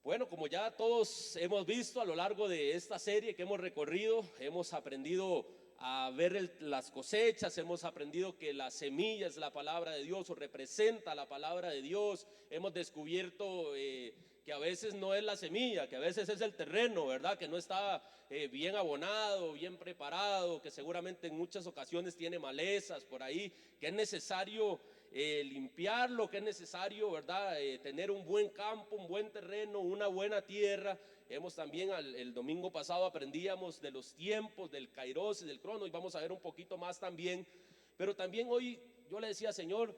Bueno, como ya todos hemos visto a lo largo de esta serie que hemos recorrido, hemos aprendido a ver las cosechas, hemos aprendido que la semilla es la palabra de Dios o representa la palabra de Dios. Hemos descubierto que a veces no es la semilla, que a veces es el terreno, ¿verdad? Que no está bien abonado, bien preparado, que seguramente en muchas ocasiones tiene malezas por ahí, que es necesario limpiarlo, que es necesario, ¿verdad? Tener un buen campo, un buen terreno, una buena tierra. Hemos también el domingo pasado aprendíamos de los tiempos, del kairos y del crono, y vamos a ver un poquito más también. Pero también hoy yo le decía, Señor,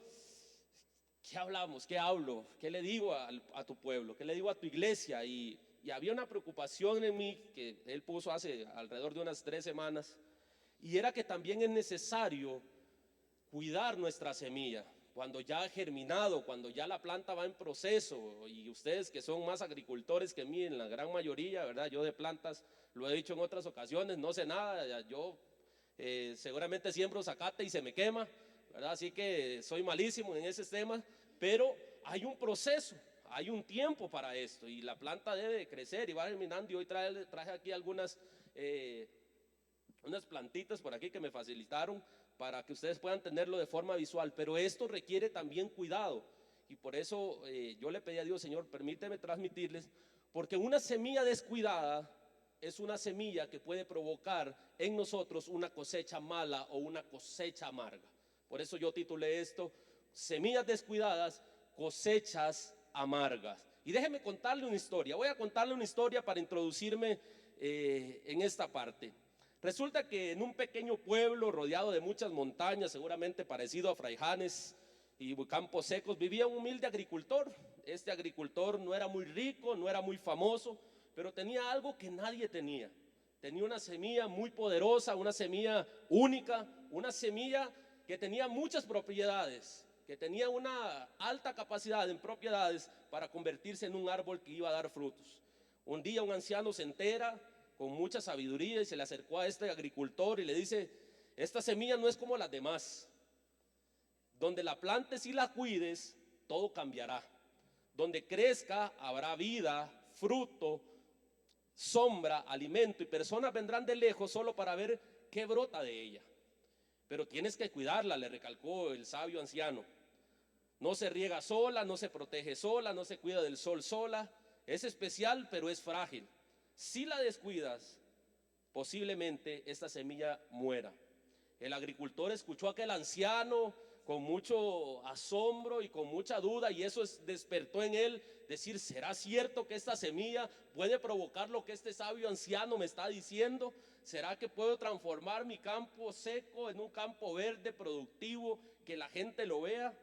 ¿qué hablamos? ¿Qué hablo? ¿Qué le digo a tu pueblo? ¿Qué le digo a tu iglesia? Y había una preocupación en mí que Él puso hace alrededor de unas 3 semanas, y era que también es necesario cuidar nuestra semilla. Cuando ya ha germinado, cuando ya la planta va en proceso, y ustedes que son más agricultores que mí en la gran mayoría, ¿verdad? Yo de plantas, lo he dicho en otras ocasiones, no sé nada, yo seguramente siembro zacate y se me quema, ¿verdad? Así que soy malísimo en ese tema, pero hay un proceso, hay un tiempo para esto, y la planta debe crecer y va germinando. Y hoy traje aquí algunas unas plantitas por aquí que me facilitaron para que ustedes puedan tenerlo de forma visual, pero esto requiere también cuidado, y por eso yo le pedí a Dios, Señor, permíteme transmitirles, porque una semilla descuidada es una semilla que puede provocar en nosotros una cosecha mala o una cosecha amarga. Por eso yo titulé esto: semillas descuidadas, cosechas amargas. Y déjeme contarle una historia. Voy a contarle una historia para introducirme en esta parte. Resulta que en un pequeño pueblo rodeado de muchas montañas, seguramente parecido a Fraijanes y Campos Secos, vivía un humilde agricultor. Este agricultor no era muy rico, no era muy famoso, pero tenía algo que nadie tenía. Tenía una semilla muy poderosa, una semilla única, una semilla que tenía muchas propiedades, que tenía una alta capacidad en propiedades para convertirse en un árbol que iba a dar frutos. Un día un anciano se entera con mucha sabiduría y se le acercó a este agricultor y le dice: esta semilla no es como las demás. Donde la plantes y la cuides, todo cambiará. Donde crezca habrá vida, fruto, sombra, alimento, y personas vendrán de lejos solo para ver qué brota de ella. Pero tienes que cuidarla, le recalcó el sabio anciano. No se riega sola, no se protege sola, no se cuida del sol sola. Es especial, pero es frágil. Si la descuidas, posiblemente esta semilla muera. El agricultor escuchó a aquel anciano con mucho asombro y con mucha duda, y eso despertó en él decir: ¿será cierto que esta semilla puede provocar lo que este sabio anciano me está diciendo? ¿Será que puedo transformar mi campo seco en un campo verde, productivo, que la gente lo vea?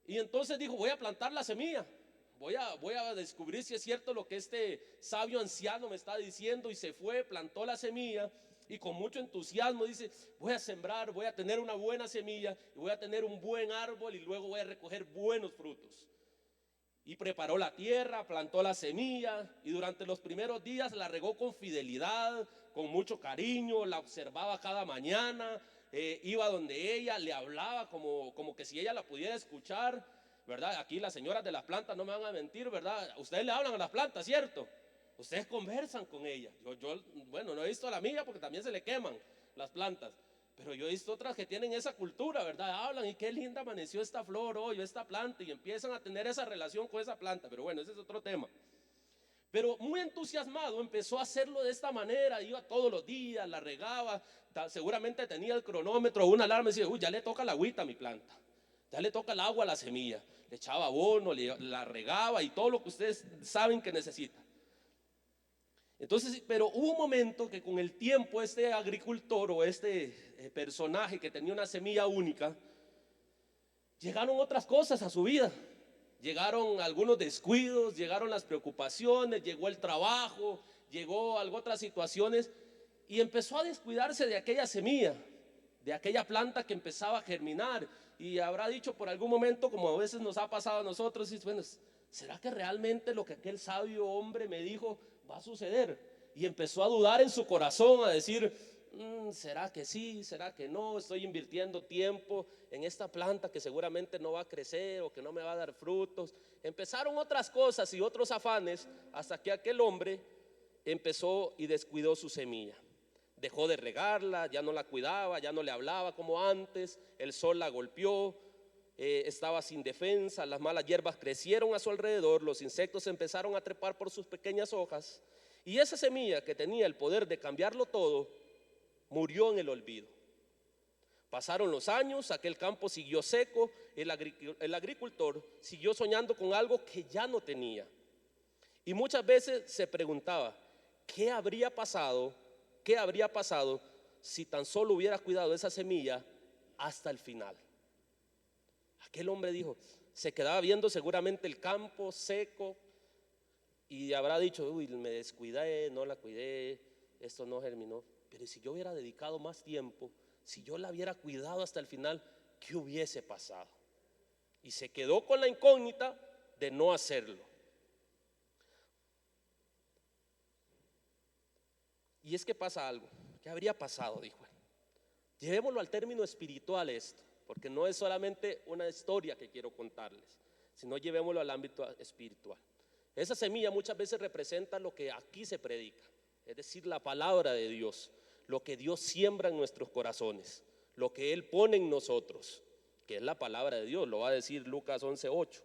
Y entonces dijo: voy a plantar la semilla, voy a descubrir si es cierto lo que este sabio anciano me está diciendo. Y se fue, plantó la semilla, y con mucho entusiasmo dice: voy a sembrar, voy a tener una buena semilla, y voy a tener un buen árbol, y luego voy a recoger buenos frutos. Y preparó la tierra, plantó la semilla, y durante los primeros días la regó con fidelidad, con mucho cariño, la observaba cada mañana, iba donde ella, le hablaba como que si ella la pudiera escuchar, ¿verdad? Aquí las señoras de las plantas no me van a mentir, ¿verdad? Ustedes le hablan a las plantas, ¿cierto? Ustedes conversan con ellas. Bueno, no he visto a la mía porque también se le queman las plantas, pero yo he visto otras que tienen esa cultura, ¿verdad? Hablan: y qué linda amaneció esta flor hoy, esta planta, y empiezan a tener esa relación con esa planta. Pero bueno, ese es otro tema. Pero muy entusiasmado empezó a hacerlo de esta manera, iba todos los días, la regaba, seguramente tenía el cronómetro o una alarma y decía: uy, ya le toca la agüita a mi planta, ya le toca el agua a la semilla. Le echaba abono, la regaba y todo lo que ustedes saben que necesita. Entonces, pero hubo un momento que con el tiempo este agricultor o este personaje que tenía una semilla única, llegaron otras cosas a su vida. Llegaron algunos descuidos, llegaron las preocupaciones, llegó el trabajo, llegó otras situaciones, y empezó a descuidarse de aquella semilla, de aquella planta que empezaba a germinar. Y habrá dicho por algún momento, como a veces nos ha pasado a nosotros: y bueno, ¿será que realmente lo que aquel sabio hombre me dijo va a suceder? Y empezó a dudar en su corazón, a decir: ¿será que sí? ¿Será que no? Estoy invirtiendo tiempo en esta planta que seguramente no va a crecer o que no me va a dar frutos. Empezaron otras cosas y otros afanes hasta que aquel hombre empezó y descuidó su semilla. Dejó de regarla, ya no la cuidaba, ya no le hablaba como antes, el sol la golpeó, estaba sin defensa, las malas hierbas crecieron a su alrededor, los insectos empezaron a trepar por sus pequeñas hojas y esa semilla que tenía el poder de cambiarlo todo, murió en el olvido. Pasaron los años, aquel campo siguió seco, el agricultor siguió soñando con algo que ya no tenía. Y muchas veces se preguntaba, ¿qué habría pasado si tan solo hubiera cuidado esa semilla hasta el final? Aquel hombre dijo, se quedaba viendo seguramente el campo seco y habrá dicho, uy, me descuidé, no la cuidé, esto no germinó. Pero si yo hubiera dedicado más tiempo, si yo la hubiera cuidado hasta el final, ¿qué hubiese pasado? Y se quedó con la incógnita de no hacerlo. Y es que pasa algo. ¿Qué habría pasado? Dijo él. Llevémoslo al término espiritual esto, porque no es solamente una historia que quiero contarles, sino llevémoslo al ámbito espiritual. Esa semilla muchas veces representa lo que aquí se predica, es decir, la palabra de Dios, lo que Dios siembra en nuestros corazones, lo que Él pone en nosotros, que es la palabra de Dios, lo va a decir Lucas 11:8.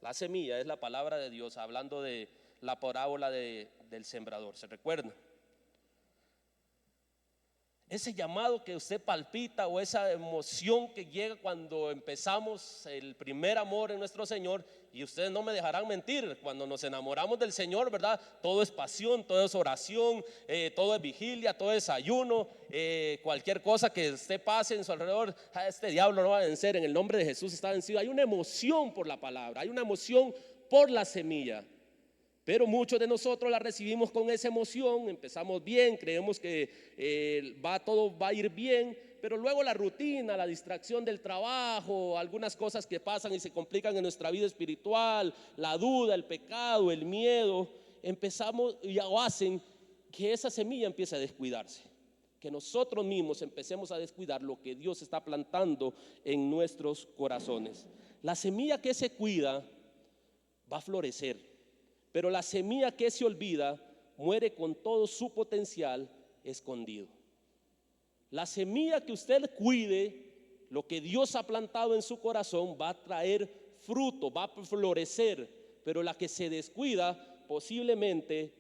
La semilla es la palabra de Dios, hablando de la parábola del sembrador, ¿se recuerdan? Ese llamado que usted palpita o esa emoción que llega cuando empezamos el primer amor en nuestro Señor, y ustedes no me dejarán mentir, cuando nos enamoramos del Señor, ¿verdad? Todo es pasión, todo es oración, todo es vigilia, todo es ayuno, cualquier cosa que usted pase en su alrededor, este diablo no va a vencer, en el nombre de Jesús está vencido. Hay una emoción por la palabra, hay una emoción por la semilla. Pero muchos de nosotros la recibimos con esa emoción, empezamos bien, creemos que todo va a ir bien, pero luego la rutina, la distracción del trabajo, algunas cosas que pasan y se complican en nuestra vida espiritual, la duda, el pecado, el miedo, empezamos y hacen que esa semilla empiece a descuidarse, que nosotros mismos empecemos a descuidar lo que Dios está plantando en nuestros corazones. La semilla que se cuida va a florecer, pero la semilla que se olvida muere con todo su potencial escondido. La semilla que usted cuide, lo que Dios ha plantado en su corazón, va a traer fruto, va a florecer, pero la que se descuida posiblemente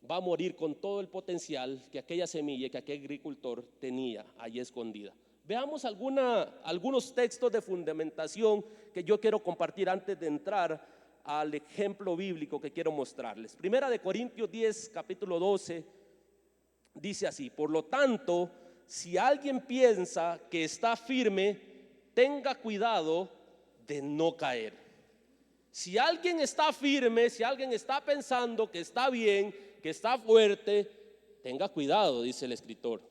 va a morir con todo el potencial que aquella semilla, que aquel agricultor tenía allí escondida. Veamos algunos textos de fundamentación que yo quiero compartir antes de entrar al ejemplo bíblico que quiero mostrarles. Primera de Corintios 10, capítulo 12, dice así: por lo tanto, si alguien piensa que está firme, tenga cuidado de no caer. Si alguien está firme, si alguien está pensando que está bien, que está fuerte, tenga cuidado, dice el escritor.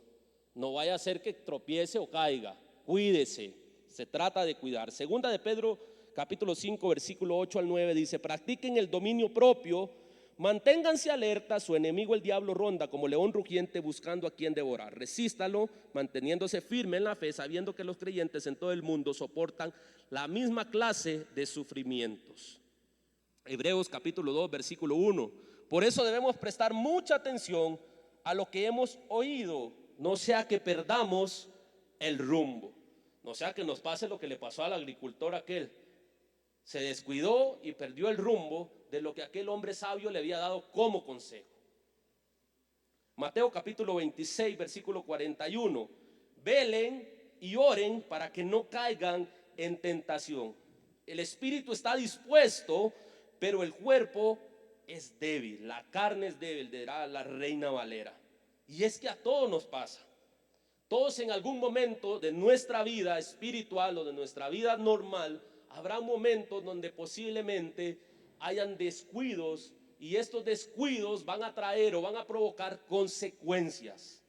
No vaya a ser que tropiece o caiga. Cuídese, se trata de cuidar. Segunda de Pedro capítulo 5, versículo 8 al 9 dice: practiquen el dominio propio, manténganse alerta, su enemigo el diablo ronda como león rugiente buscando a quien devorar. Resístalo, manteniéndose firme en la fe, sabiendo que los creyentes en todo el mundo soportan la misma clase de sufrimientos. Hebreos capítulo 2, versículo 1: por eso debemos prestar mucha atención a lo que hemos oído, no sea que perdamos el rumbo, no sea que nos pase lo que le pasó al agricultor aquel. Se descuidó y perdió el rumbo de lo que aquel hombre sabio le había dado como consejo. Mateo capítulo 26, versículo 41: velen y oren para que no caigan en tentación. El espíritu está dispuesto, pero el cuerpo es débil, la carne es débil, dirá la Reina Valera. Y es que a todos nos pasa. Todos en algún momento de nuestra vida espiritual o de nuestra vida normal habrá momentos donde posiblemente hayan descuidos, y estos descuidos van a traer o van a provocar consecuencias.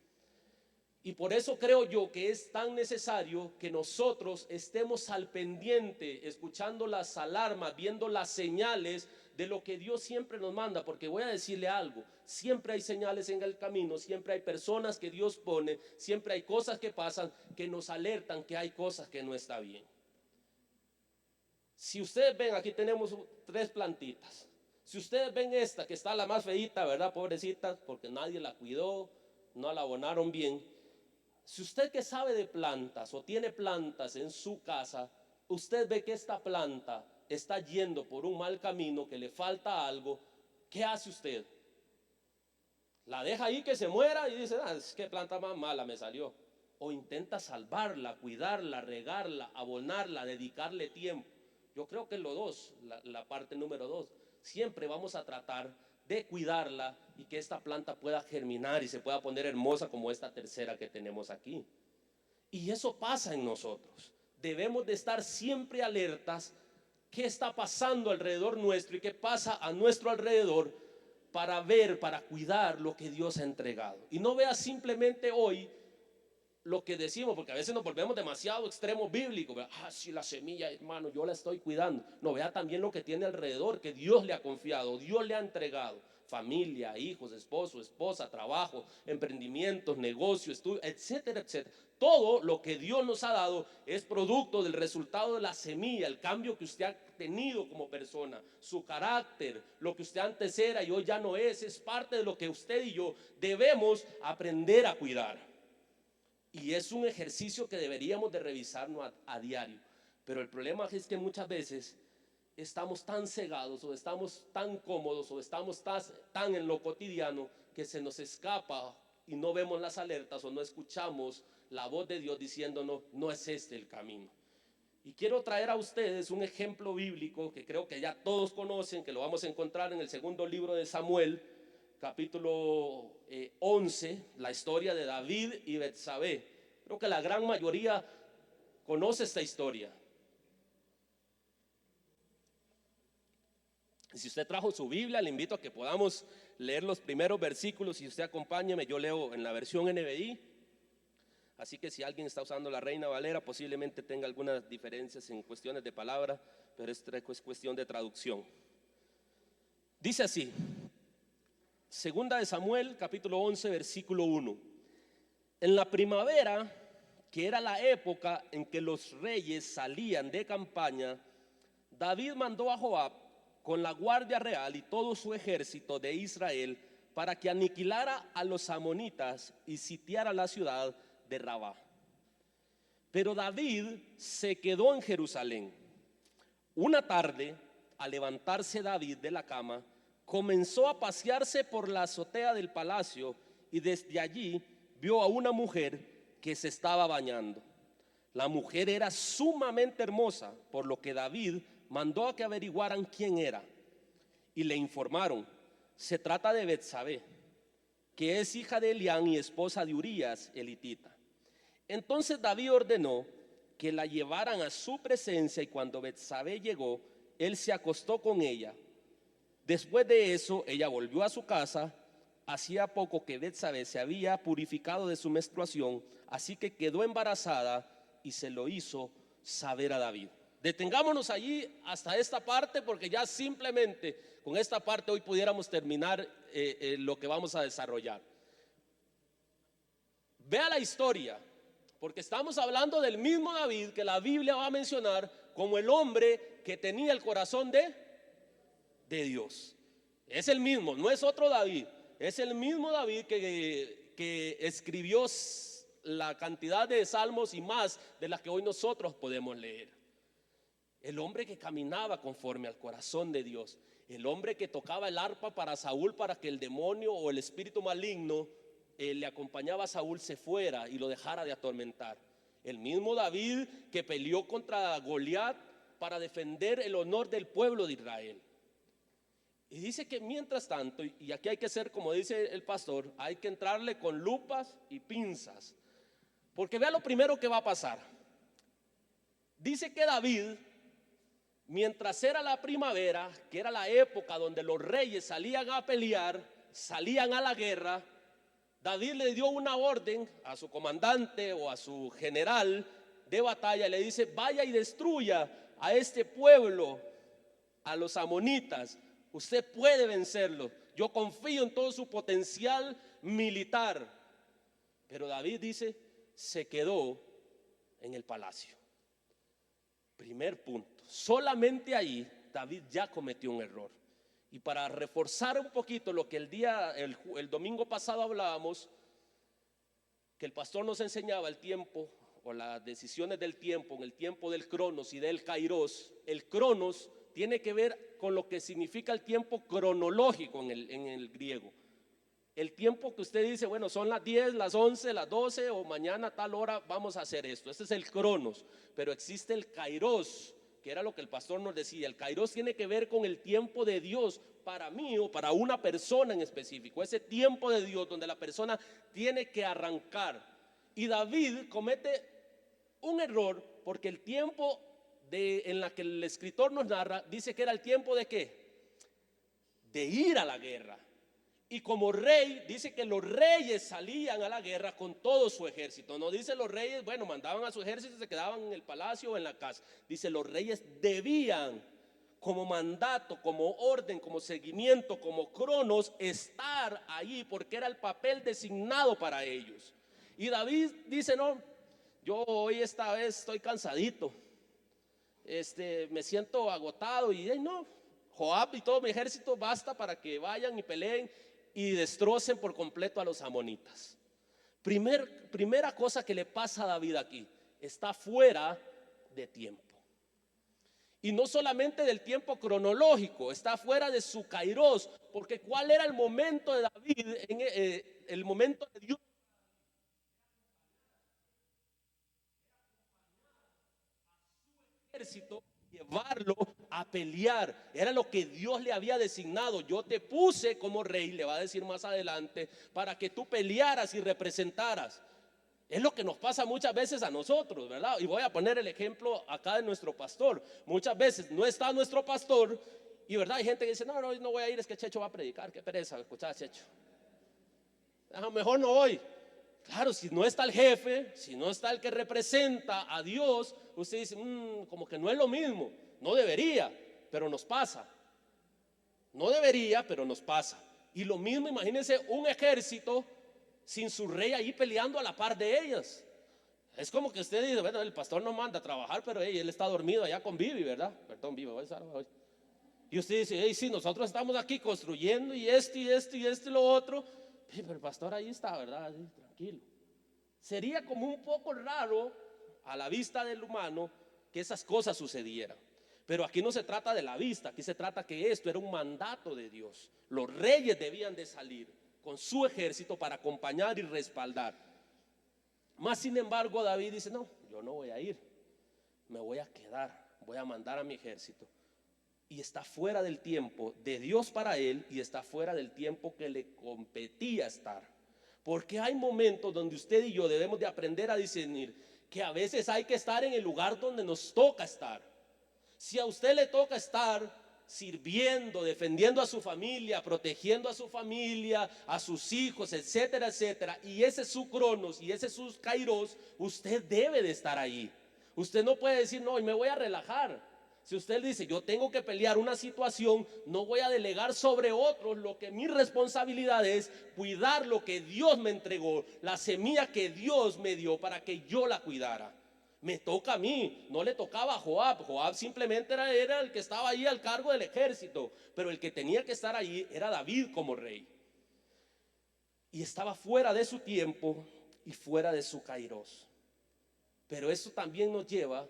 Y por eso creo yo que es tan necesario que nosotros estemos al pendiente, escuchando las alarmas, viendo las señales de lo que Dios siempre nos manda. Porque voy a decirle algo, siempre hay señales en el camino, siempre hay personas que Dios pone, siempre hay cosas que pasan que nos alertan que hay cosas que no está bien. Si ustedes ven, aquí tenemos 3 plantitas. Si ustedes ven esta que está la más feita, ¿verdad? Pobrecita, porque nadie la cuidó, no la abonaron bien. Si usted que sabe de plantas o tiene plantas en su casa, usted ve que esta planta está yendo por un mal camino, que le falta algo, ¿qué hace usted? La deja ahí que se muera y dice, es que planta más mala me salió. O intenta salvarla, cuidarla, regarla, abonarla, dedicarle tiempo. Yo creo que lo dos, la parte número 2, siempre vamos a tratar de cuidarla y que esta planta pueda germinar y se pueda poner hermosa como esta tercera que tenemos aquí. Y eso pasa en nosotros. Debemos de estar siempre alertas qué está pasando alrededor nuestro y qué pasa a nuestro alrededor para ver, para cuidar lo que Dios ha entregado. Y no vea simplemente hoy lo que decimos, porque a veces nos volvemos demasiado extremos bíblicos. Si la semilla, hermano, yo la estoy cuidando. No, vea también lo que tiene alrededor, que Dios le ha confiado, Dios le ha entregado. Familia, hijos, esposo, esposa, trabajo, emprendimientos, negocios, estudio, etcétera, etcétera. Todo lo que Dios nos ha dado es producto del resultado de la semilla, el cambio que usted ha tenido como persona, su carácter, lo que usted antes era y hoy ya no es parte de lo que usted y yo debemos aprender a cuidar. Y es un ejercicio que deberíamos de revisarnos a diario. Pero el problema es que muchas veces estamos tan cegados o estamos tan cómodos o estamos tan en lo cotidiano que se nos escapa y no vemos las alertas o no escuchamos la voz de Dios diciéndonos, no es este el camino. Y quiero traer a ustedes un ejemplo bíblico que creo que ya todos conocen, que lo vamos a encontrar en el segundo libro de Samuel, capítulo 11, la historia de David y Betsabé. Creo que la gran mayoría conoce esta historia. Y si usted trajo su Biblia, le invito a que podamos leer los primeros versículos. Y usted acompáñeme, yo leo en la versión NBI. Así que si alguien está usando la Reina Valera, posiblemente tenga algunas diferencias en cuestiones de palabra, pero esto es cuestión de traducción. Dice así: Segunda de Samuel, capítulo 11, versículo 1. En la primavera, que era la época en que los reyes salían de campaña, David mandó a Joab con la guardia real y todo su ejército de Israel para que aniquilara a los amonitas y sitiara la ciudad de Rabá. Pero David se quedó en Jerusalén. Una tarde, al levantarse David de la cama, comenzó a pasearse por la azotea del palacio y desde allí vio a una mujer que se estaba bañando. La mujer era sumamente hermosa, por lo que David mandó a que averiguaran quién era. Y le informaron: se trata de Betsabé, que es hija de Elián y esposa de Urías el hitita. Entonces David ordenó que la llevaran a su presencia, y cuando Betsabé llegó, él se acostó con ella. Después de eso, ella volvió a su casa. Hacía poco que Betsabé se había purificado de su menstruación, así que quedó embarazada y se lo hizo saber a David. Detengámonos allí hasta esta parte, porque ya simplemente con esta parte hoy pudiéramos terminar lo que vamos a desarrollar. Vea la historia, porque estamos hablando del mismo David que la Biblia va a mencionar como el hombre que tenía el corazón de Dios. Es el mismo, no es otro David. Es el mismo David que escribió la cantidad de salmos y más de las que hoy nosotros podemos leer. El hombre que caminaba conforme al corazón de Dios. El hombre que tocaba el arpa para Saúl para que el demonio o el espíritu maligno le acompañaba a Saúl se fuera y lo dejara de atormentar. El mismo David que peleó contra Goliat para defender el honor del pueblo de Israel. Y dice que mientras tanto, y aquí hay que ser como dice el pastor, hay que entrarle con lupas y pinzas, porque vea lo primero que va a pasar. Dice que David, mientras era la primavera, que era la época donde los reyes salían a pelear, salían a la guerra, David le dio una orden a su comandante o a su general de batalla. Le dice: vaya y destruya a este pueblo, a los amonitas. Usted puede vencerlo. Yo confío en todo su potencial militar. Pero David dice, se quedó en el palacio. Primer punto, solamente ahí David ya cometió un error. Y para reforzar un poquito lo que el domingo pasado hablábamos, que el pastor nos enseñaba el tiempo o las decisiones del tiempo, en el tiempo del cronos y del kairos. El cronos tiene que ver con lo que significa el tiempo cronológico en el griego. El tiempo que usted dice, bueno, son las 10, las 11, las 12 o mañana a tal hora vamos a hacer esto. Este es el cronos, pero existe el kairos, que era lo que el pastor nos decía. El kairos tiene que ver con el tiempo de Dios para mí o para una persona en específico. Ese tiempo de Dios donde la persona tiene que arrancar. Y David comete un error porque el tiempo en la que el escritor nos narra dice que era el tiempo de ¿qué? De ir a la guerra. Y como rey, dice que los reyes salían a la guerra con todo su ejército. No dice los reyes, bueno, mandaban a su ejército y se quedaban en el palacio o en la casa. Dice los reyes debían, como mandato, como orden, como seguimiento, como cronos, estar ahí porque era el papel designado para ellos. Y David dice, no, yo hoy esta vez estoy cansadito, me siento agotado y no, Joab y todo mi ejército basta para que vayan y peleen y destrocen por completo a los amonitas. Primera cosa que le pasa a David aquí, está fuera de tiempo. Y no solamente del tiempo cronológico, está fuera de su kairos, porque ¿cuál era el momento de David? El momento de Dios. Ejército, llevarlo a pelear, era lo que Dios le había designado. Yo te puse como rey, le va a decir más adelante, para que tú pelearas y representaras. Es lo que nos pasa muchas veces a nosotros, ¿verdad? Y voy a poner el ejemplo acá de nuestro pastor. Muchas veces no está nuestro pastor y, ¿verdad? Hay gente que dice, no voy a ir, es que Checho va a predicar, qué pereza escuchar a Checho. Mejor no voy. Claro, si no está el jefe, si no está el que representa a Dios, usted dice, como que no es lo mismo. No debería, pero nos pasa. No debería, pero nos pasa. Y lo mismo, imagínense un ejército sin su rey ahí peleando a la par de ellas. Es como que usted dice, bueno, el pastor no manda a trabajar, pero él está dormido allá con Vivi, ¿verdad? Perdón, Vivi, hoy. Y usted dice, sí, nosotros estamos aquí construyendo y esto y lo otro. Pero el pastor ahí está, ¿verdad? Ahí, tranquilo. Sería como un poco raro a la vista del humano que esas cosas sucedieran. Pero aquí no se trata de la vista, aquí se trata que esto era un mandato de Dios. Los reyes debían de salir con su ejército para acompañar y respaldar. Más sin embargo, David dice, no, yo no voy a ir, me voy a quedar, voy a mandar a mi ejército. Y está fuera del tiempo de Dios para él y está fuera del tiempo que le competía estar. Porque hay momentos donde usted y yo debemos de aprender a discernir que a veces hay que estar en el lugar donde nos toca estar. Si a usted le toca estar sirviendo, defendiendo a su familia, protegiendo a su familia, a sus hijos, etcétera, etcétera, y ese es su cronos y ese es su kairos, usted debe de estar ahí. Usted no puede decir, no, y me voy a relajar. Si usted dice, yo tengo que pelear una situación, no voy a delegar sobre otros lo que mi responsabilidad es cuidar lo que Dios me entregó, la semilla que Dios me dio para que yo la cuidara. Me toca a mí, no le tocaba a Joab. Joab simplemente era el que estaba ahí al cargo del ejército, pero el que tenía que estar ahí era David como rey. Y estaba fuera de su tiempo y fuera de su kairos. Pero eso también nos lleva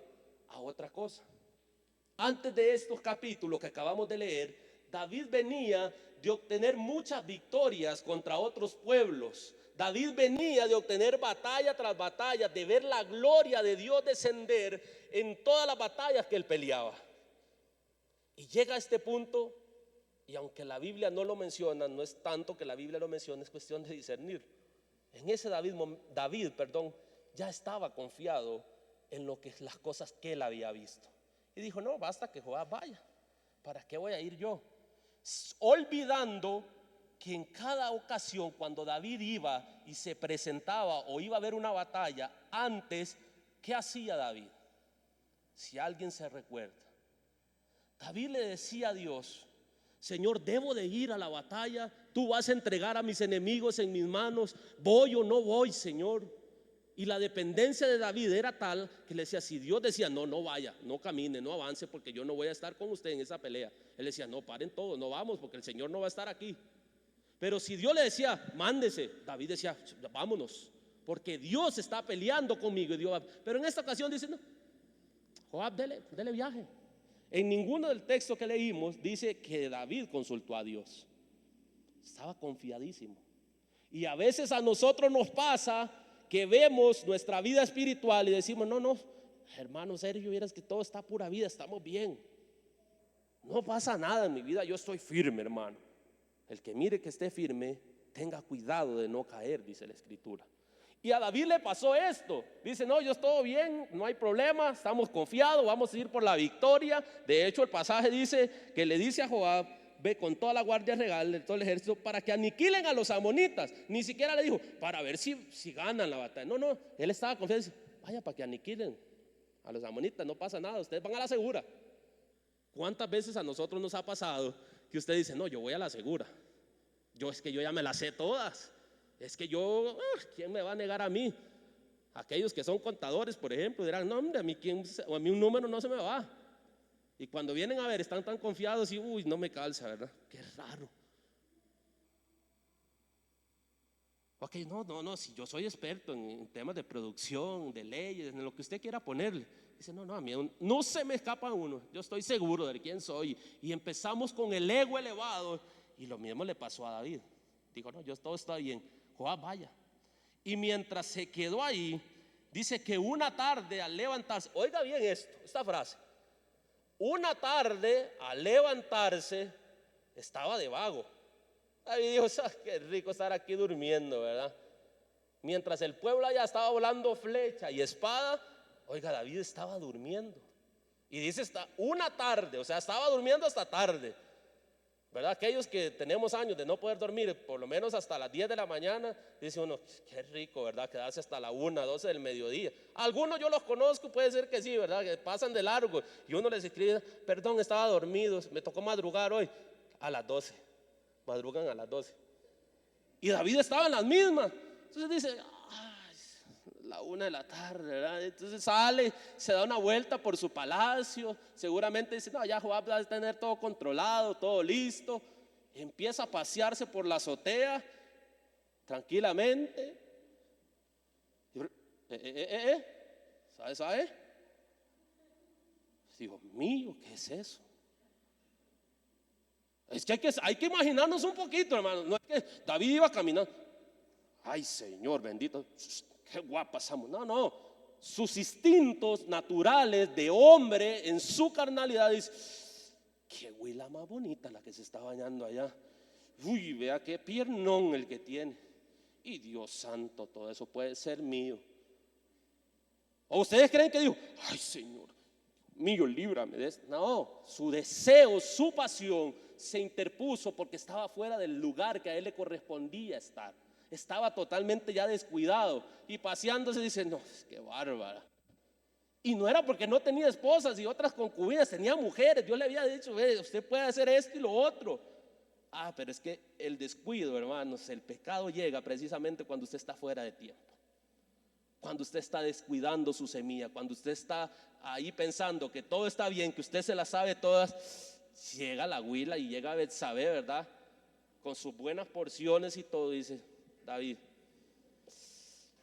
a otra cosa. Antes de estos capítulos que acabamos de leer, David venía de obtener muchas victorias contra otros pueblos. David venía de obtener batalla tras batalla, de ver la gloria de Dios descender en todas las batallas que él peleaba. Y llega a este punto, y aunque la Biblia no lo menciona, no es tanto que la Biblia lo mencione, es cuestión de discernir. En ese David, ya estaba confiado en las cosas que él había visto. Y dijo, no, basta que Joab vaya, ¿para qué voy a ir yo? Olvidando que en cada ocasión cuando David iba y se presentaba o iba a ver una batalla, antes, ¿qué hacía David? Si alguien se recuerda, David le decía a Dios: Señor, debo de ir a la batalla, tú vas a entregar a mis enemigos en mis manos, ¿voy o no voy, Señor? Y la dependencia de David era tal que le decía, si Dios decía, no, no vaya, no camine, no avance, porque yo no voy a estar con usted en esa pelea, él decía, no, paren todos, no vamos, porque el Señor no va a estar aquí. Pero si Dios le decía, mándese, David decía, vámonos, porque Dios está peleando conmigo. Y Dios, pero en esta ocasión dice, no, Joab, dele viaje. En ninguno del texto que leímos dice que David consultó a Dios. Estaba confiadísimo. Y a veces a nosotros nos pasa que vemos nuestra vida espiritual y decimos, no, hermano Sergio, vieras que todo está pura vida, estamos bien, no pasa nada en mi vida, yo estoy firme, hermano. El que mire que esté firme, tenga cuidado de no caer, dice la Escritura. Y a David le pasó esto. Dice, no, yo estoy bien, no hay problema, estamos confiados, vamos a ir por la victoria. De hecho, el pasaje dice que le dice a Joab, ve con toda la guardia real de todo el ejército para que aniquilen a los amonitas. Ni siquiera le dijo, para ver si ganan la batalla. No, él estaba confiado, dice, vaya para que aniquilen a los amonitas, no pasa nada, ustedes van a la segura. ¿Cuántas veces a nosotros nos ha pasado que usted dice, no, yo voy a la segura? Es que yo ya me las sé todas. Es que ¿quién me va a negar a mí? Aquellos que son contadores, por ejemplo, dirán, no, hombre, a mí un número no se me va. Y cuando vienen a ver, están tan confiados y, no me calza, ¿verdad? Qué raro. Ok, no, si yo soy experto en temas de producción, de leyes, en lo que usted quiera ponerle. Dice, no, a mí no se me escapa uno, yo estoy seguro de quién soy. Y empezamos con el ego elevado. Y lo mismo le pasó a David. Dijo, no, todo está bien, Joab, vaya. Y mientras se quedó ahí, dice que una tarde al levantarse, oiga bien esta frase, una tarde al levantarse estaba de vago. David dijo, qué rico estar aquí durmiendo, ¿verdad? Mientras el pueblo allá estaba volando flecha y espada, oiga, David estaba durmiendo. Y dice, una tarde, o sea, estaba durmiendo hasta tarde, ¿verdad? Aquellos que tenemos años de no poder dormir por lo menos hasta las 10 de la mañana, dice uno, qué rico, ¿verdad? Quedarse hasta la 1, 12 del mediodía. Algunos yo los conozco, puede ser que sí, ¿verdad? Que pasan de largo y uno les escribe, perdón, estaba dormido, me tocó madrugar hoy. A las 12, madrugan a las 12. Y David estaba en las mismas. Entonces dice, la 1 de la tarde, ¿verdad? Entonces sale, se da una vuelta por su palacio. Seguramente dice, no, ya Joab va a tener todo controlado, todo listo. Empieza a pasearse por la azotea tranquilamente. ¿Sabe? Dios mío, ¿qué es eso? Es que hay que imaginarnos un poquito, hermano. No es que David iba caminando, ay, Señor bendito, qué guapa estamos. No, sus instintos naturales de hombre en su carnalidad dice, qué huila más bonita la que se está bañando allá. Uy, vea qué piernón el que tiene. Y Dios santo, todo eso puede ser mío. ¿O ustedes creen que dijo, ay, Señor mío, líbrame de esto? No, su deseo, su pasión se interpuso porque estaba fuera del lugar que a él le correspondía estar. Estaba totalmente ya descuidado y paseándose dice, no, qué bárbara. Y no era porque no tenía esposas y otras concubinas, tenía mujeres. Dios le había dicho, usted puede hacer esto y lo otro. Pero es que el descuido, hermanos, el pecado llega precisamente cuando usted está fuera de tiempo. Cuando usted está descuidando su semilla, cuando usted está ahí pensando que todo está bien, que usted se las sabe todas, llega la huila y llega a Betsabé, ¿verdad? Con sus buenas porciones y todo, dice David,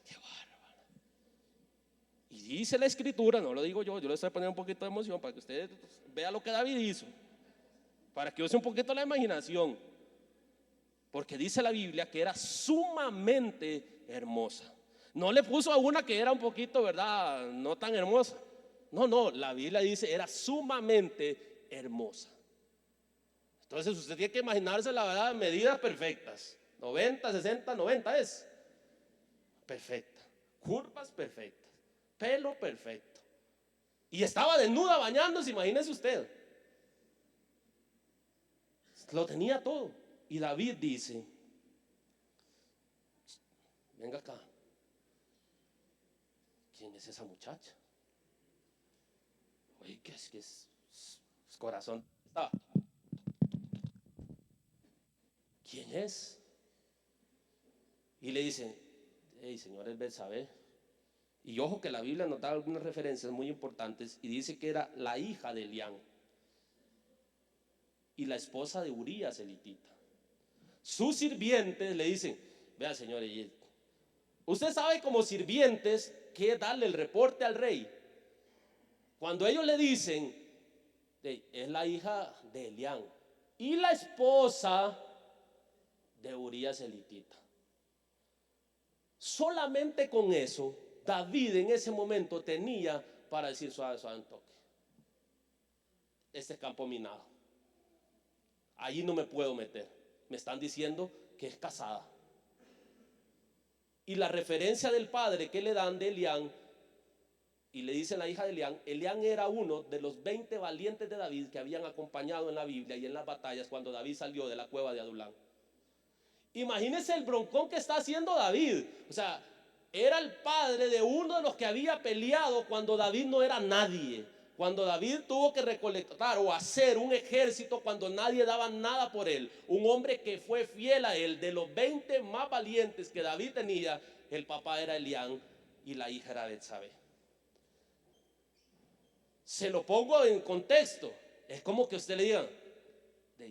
qué bárbaro. Y dice la Escritura, no lo digo yo le estoy poniendo un poquito de emoción para que usted vea lo que David hizo, para que use un poquito la imaginación, porque dice la Biblia que era sumamente hermosa. No le puso a una que era un poquito, ¿verdad? No tan hermosa. No, la Biblia dice era sumamente hermosa. Entonces usted tiene que imaginarse, la verdad, medidas perfectas. 90, 60, 90 es perfecta. Curvas perfectas. Pelo perfecto. Y estaba desnuda bañándose, imagínese usted. Lo tenía todo. Y David dice: venga acá, ¿quién es esa muchacha? Oye, ¿qué es? Corazón. ¿Quién es? Y le dice: hey, señor, es Betsabé. Y ojo que la Biblia nos da algunas referencias muy importantes y dice que era la hija de Elián y la esposa de Urías elitita. Sus sirvientes le dicen: vea, señor, usted sabe como sirvientes que darle el reporte al rey. Cuando ellos le dicen: es la hija de Elián y la esposa de Urías elitita. Solamente con eso David en ese momento tenía para decir: suave, suave un toque, este campo minado, allí no me puedo meter. Me están diciendo que es casada. Y la referencia del padre que le dan de Elián, y le dicen la hija de Elián. Elián era uno de los 20 valientes de David que habían acompañado en la Biblia y en las batallas cuando David salió de la cueva de Adulán. Imagínense el broncón que está haciendo David. O sea, era el padre de uno de los que había peleado cuando David no era nadie. Cuando David tuvo que recolectar o hacer un ejército cuando nadie daba nada por él. Un hombre que fue fiel a él. De los 20 más valientes que David tenía, el papá era Elián y la hija era Betsabé. Se lo pongo en contexto. Es como que usted le diga: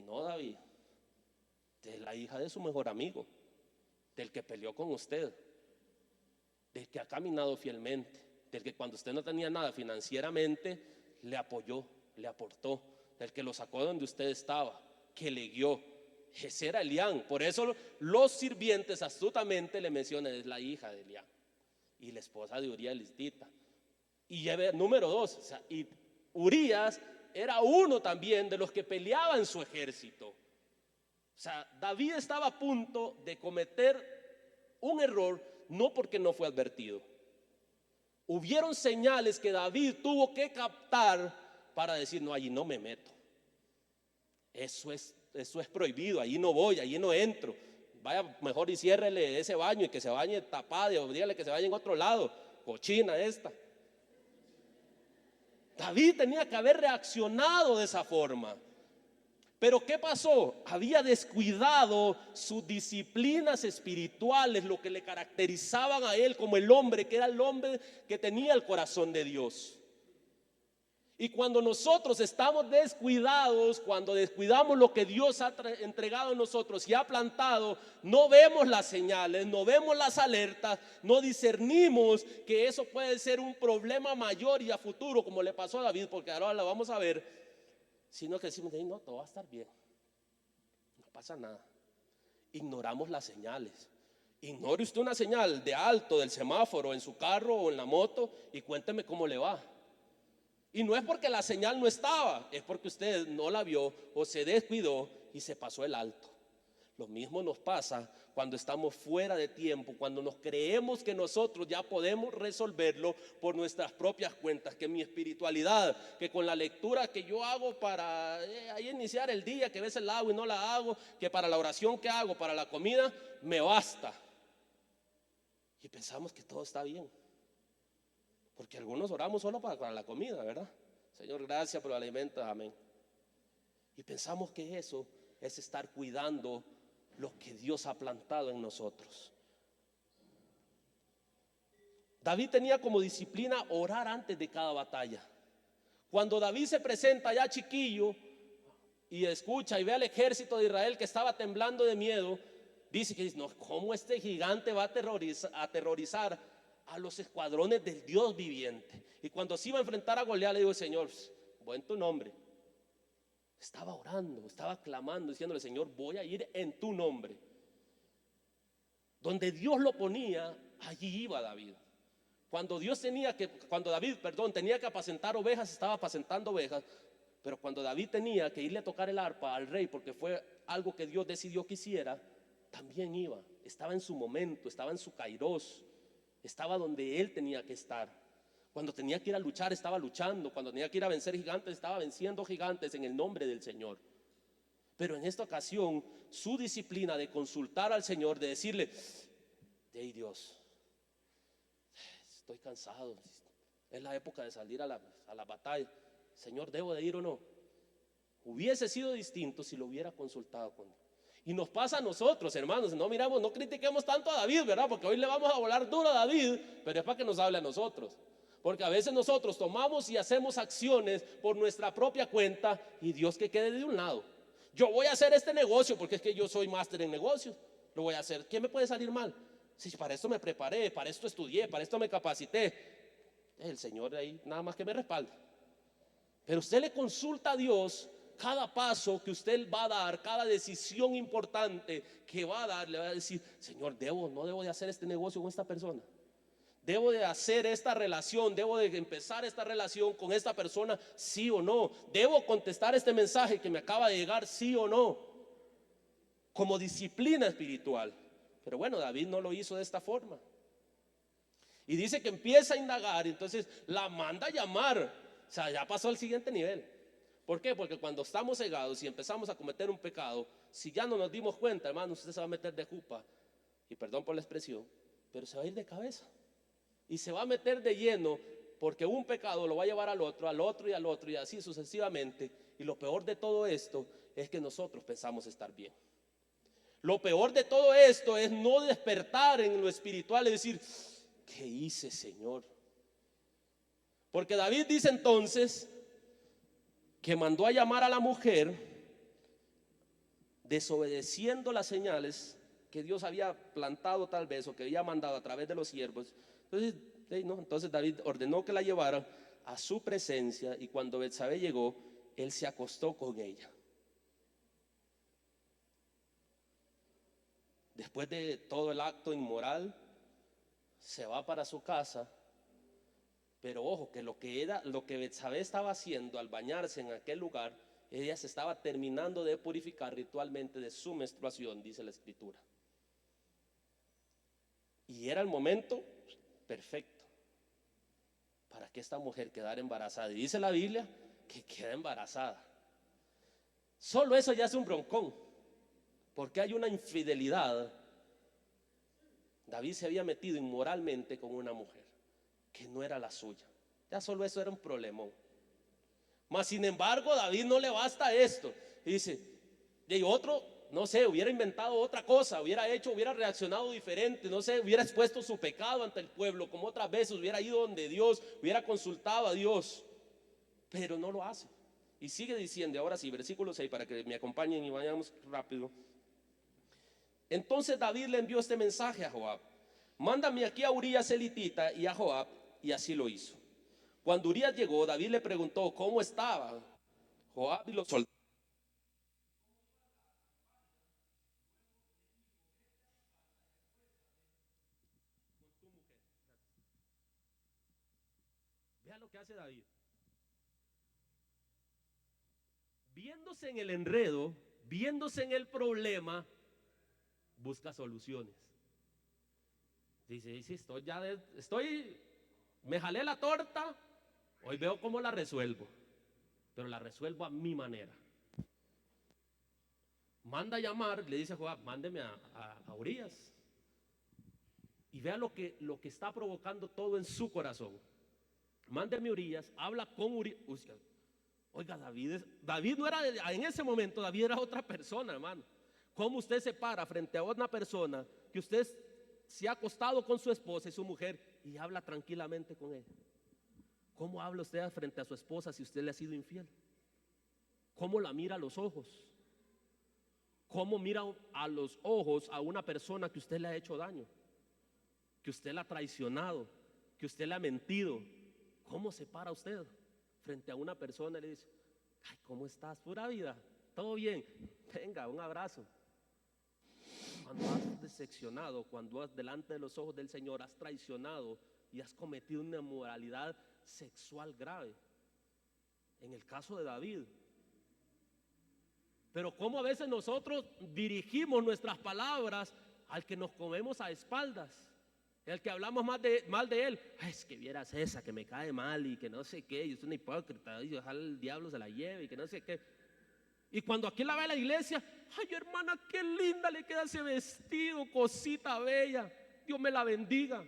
no, David, es la hija de su mejor amigo, del que peleó con usted, del que ha caminado fielmente, del que cuando usted no tenía nada financieramente le apoyó, le aportó, del que lo sacó de donde usted estaba, que le guió. Ese era Elián. Por eso los sirvientes astutamente le mencionan: es la hija de Elián y la esposa de Urías elitita. Y número 2, o sea, y Urías era uno también de los que peleaba en su ejército. O sea, David estaba a punto de cometer un error, no porque no fue advertido. Hubieron señales que David tuvo que captar para decir: no, allí no me meto. Eso es prohibido, allí no voy, allí no entro. Vaya, mejor y ciérrele ese baño y que se bañe tapado, o dígale que se vaya en otro lado, cochina esta. David tenía que haber reaccionado de esa forma. Pero ¿qué pasó? Había descuidado sus disciplinas espirituales, lo que le caracterizaban a él como el hombre, que era el hombre que tenía el corazón de Dios. Y cuando nosotros estamos descuidados, cuando descuidamos lo que Dios ha entregado a nosotros y ha plantado, no vemos las señales, no vemos las alertas, no discernimos que eso puede ser un problema mayor y a futuro, como le pasó a David, porque ahora lo vamos a ver, sino que decimos: no, todo va a estar bien, no pasa nada. Ignoramos las señales. Ignore usted una señal de alto del semáforo en su carro o en la moto y cuénteme cómo le va. Y no es porque la señal no estaba, es porque usted no la vio o se descuidó y se pasó el alto. Lo mismo nos pasa cuando estamos fuera de tiempo, cuando nos creemos que nosotros ya podemos resolverlo por nuestras propias cuentas, que mi espiritualidad, que con la lectura que yo hago para ahí iniciar el día, que a veces la hago y no la hago, que para la oración que hago, para la comida, me basta. Y pensamos que todo está bien. Porque algunos oramos solo para la comida, ¿verdad? Señor, gracias por el alimento, amén. Y pensamos que eso es estar cuidando lo que Dios ha plantado en nosotros. David tenía como disciplina orar antes de cada batalla. Cuando David se presenta ya chiquillo y escucha y ve al ejército de Israel que estaba temblando de miedo, dice: no, ¿cómo este gigante va a aterrorizar a los escuadrones del Dios viviente? Y cuando se iba a enfrentar a Goliat, le digo: Señor, voy en tu nombre. Estaba orando, estaba clamando, diciéndole: Señor, voy a ir en tu nombre. Donde Dios lo ponía, allí iba David. Cuando David tenía que apacentar ovejas, estaba apacentando ovejas. Pero cuando David tenía que irle a tocar el arpa al rey, porque fue algo que Dios decidió que hiciera, también iba. Estaba en su momento, estaba en su kairos, estaba donde él tenía que estar. Cuando tenía que ir a luchar, estaba luchando. Cuando tenía que ir a vencer gigantes, estaba venciendo gigantes en el nombre del Señor. Pero en esta ocasión, su disciplina de consultar al Señor, de decirle: hey Dios, estoy cansado, es la época de salir a la batalla, Señor, ¿debo de ir o no? Hubiese sido distinto si lo hubiera consultado con Dios. Y nos pasa a nosotros, hermanos, no miramos, no critiquemos tanto a David, ¿verdad? Porque hoy le vamos a volar duro a David, pero es para que nos hable a nosotros. Porque a veces nosotros tomamos y hacemos acciones por nuestra propia cuenta, y Dios que quede de un lado. Yo voy a hacer este negocio porque es que yo soy máster en negocios, lo voy a hacer. ¿Qué me puede salir mal? Si para esto me preparé, para esto estudié, para esto me capacité. El Señor ahí nada más que me respalde. Pero usted le consulta a Dios cada paso que usted va a dar, cada decisión importante que va a dar. Le va a decir: Señor, no debo de hacer este negocio con esta persona, debo de hacer esta relación, debo de empezar esta relación con esta persona, sí o no, debo contestar este mensaje que me acaba de llegar, sí o no, como disciplina espiritual. Pero bueno, David no lo hizo de esta forma. Y dice que empieza a indagar, entonces la manda a llamar. O sea, ya pasó al siguiente nivel. ¿Por qué? Porque cuando estamos cegados y empezamos a cometer un pecado, si ya no nos dimos cuenta, hermano, usted se va a meter de jupa, y perdón por la expresión, pero se va a ir de cabeza. Y se va a meter de lleno, porque un pecado lo va a llevar al otro y al otro, y así sucesivamente. Y lo peor de todo esto es que nosotros pensamos estar bien. Lo peor de todo esto es no despertar en lo espiritual y decir: ¿qué hice, Señor? Porque David dice entonces que mandó a llamar a la mujer, desobedeciendo las señales que Dios había plantado tal vez, o que había mandado a través de los siervos. Entonces David ordenó que la llevaran a su presencia, y cuando Betsabé llegó, él se acostó con ella. Después de todo el acto inmoral, se va para su casa. Pero ojo, que lo que Betsabé estaba haciendo al bañarse en aquel lugar, ella se estaba terminando de purificar ritualmente de su menstruación, dice la escritura. Y era el momento perfecto para que esta mujer quedara embarazada. Y dice la Biblia que queda embarazada. Solo eso ya es un broncón, porque hay una infidelidad. David se había metido inmoralmente con una mujer que no era la suya. Ya solo eso era un problemón. Mas sin embargo, David no le basta esto. Y dice: de otro, no sé, hubiera inventado otra cosa, hubiera reaccionado diferente, no sé, hubiera expuesto su pecado ante el pueblo, como otras veces, hubiera ido donde Dios, hubiera consultado a Dios. Pero no lo hace. Y sigue diciendo, ahora sí, versículo 6, para que me acompañen y vayamos rápido. Entonces David le envió este mensaje a Joab: mándame aquí a Urías elitita y a Joab. Y así lo hizo. Cuando Urías llegó, David le preguntó cómo estaba Joab y los soldados. Vea lo que hace David. Viéndose en el enredo, viéndose en el problema, busca soluciones. Dice: me jalé la torta, hoy veo cómo la resuelvo, pero la resuelvo a mi manera. Manda a llamar, le dice a Joab: mándeme a Urías. Y vea lo que está provocando todo en su corazón. Mándeme a Urías, habla con Urías. Oiga, David no era, en ese momento David era otra persona, hermano. ¿Cómo usted se para frente a una persona que usted se ha acostado con su esposa y su mujer y habla tranquilamente con ella? ¿Cómo habla usted frente a su esposa si usted le ha sido infiel? ¿Cómo la mira a los ojos? ¿Cómo mira a los ojos a una persona que usted le ha hecho daño? Que usted la ha traicionado, que usted le ha mentido. ¿Cómo se para usted frente a una persona y le dice: ay, ¿cómo estás? Pura vida, ¿todo bien? Venga, un abrazo. Cuando has decepcionado, cuando has delante de los ojos del Señor has traicionado y has cometido una inmoralidad sexual grave. En el caso de David. Pero cómo a veces nosotros dirigimos nuestras palabras al que nos comemos a espaldas, el que hablamos mal de él. Ay, es que vieras esa que me cae mal y que no sé qué, y es una hipócrita, y ojalá el diablo se la lleve y que no sé qué. Y cuando aquí la ve a la iglesia, ay hermana, qué linda le queda ese vestido, cosita bella, Dios me la bendiga.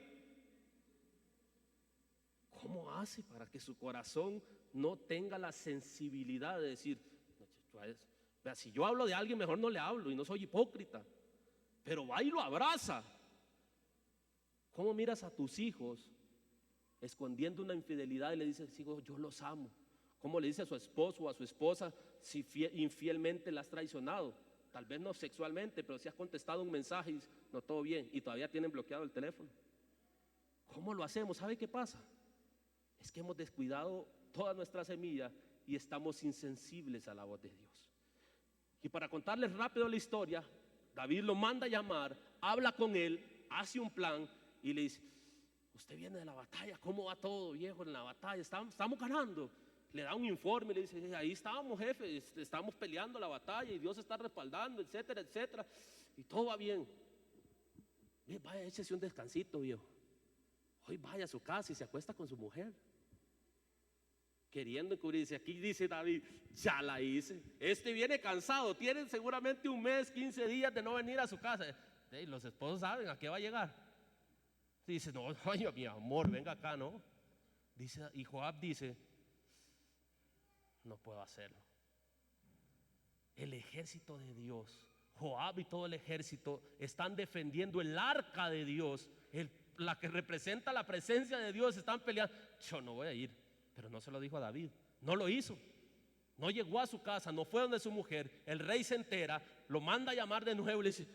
¿Cómo hace para que su corazón no tenga la sensibilidad de decir, vea, si yo hablo de alguien, mejor no le hablo y no soy hipócrita? Pero va y lo abraza. ¿Cómo miras a tus hijos escondiendo una infidelidad y le dices, hijos, yo los amo? ¿Cómo le dice a su esposo o a su esposa si infielmente la has traicionado? Tal vez no sexualmente, pero si has contestado un mensaje y dices, no, todo bien, y todavía tienen bloqueado el teléfono. ¿Cómo lo hacemos? ¿Sabe qué pasa? Es que hemos descuidado toda nuestra semilla y estamos insensibles a la voz de Dios. Y para contarles rápido la historia, David lo manda a llamar, habla con él, hace un plan y le dice, usted viene de la batalla, ¿cómo va todo, viejo, en la batalla? Estamos ganando. Le da un informe, le dice, ahí estábamos, jefe, estamos peleando la batalla y Dios está respaldando, etcétera, etcétera, y todo va bien. Vaya, échese un descansito, viejo. Hoy vaya a su casa y se acuesta con su mujer. Queriendo encubrirse. Aquí dice David, ya la hice. Este viene cansado, tienen seguramente un mes, 15 días de no venir a su casa. Los esposos saben a qué va a llegar. Dice, no, ay, mi amor, venga acá, ¿no? Dice, y Joab dice, no puedo hacerlo. El ejército de Dios, Joab y todo el ejército están defendiendo el arca de Dios, la que representa la presencia de Dios. Están peleando. Yo no voy a ir. Pero no se lo dijo a David, no lo hizo. No llegó a su casa, no fue donde su mujer. El rey se entera, lo manda a llamar de nuevo y le dice,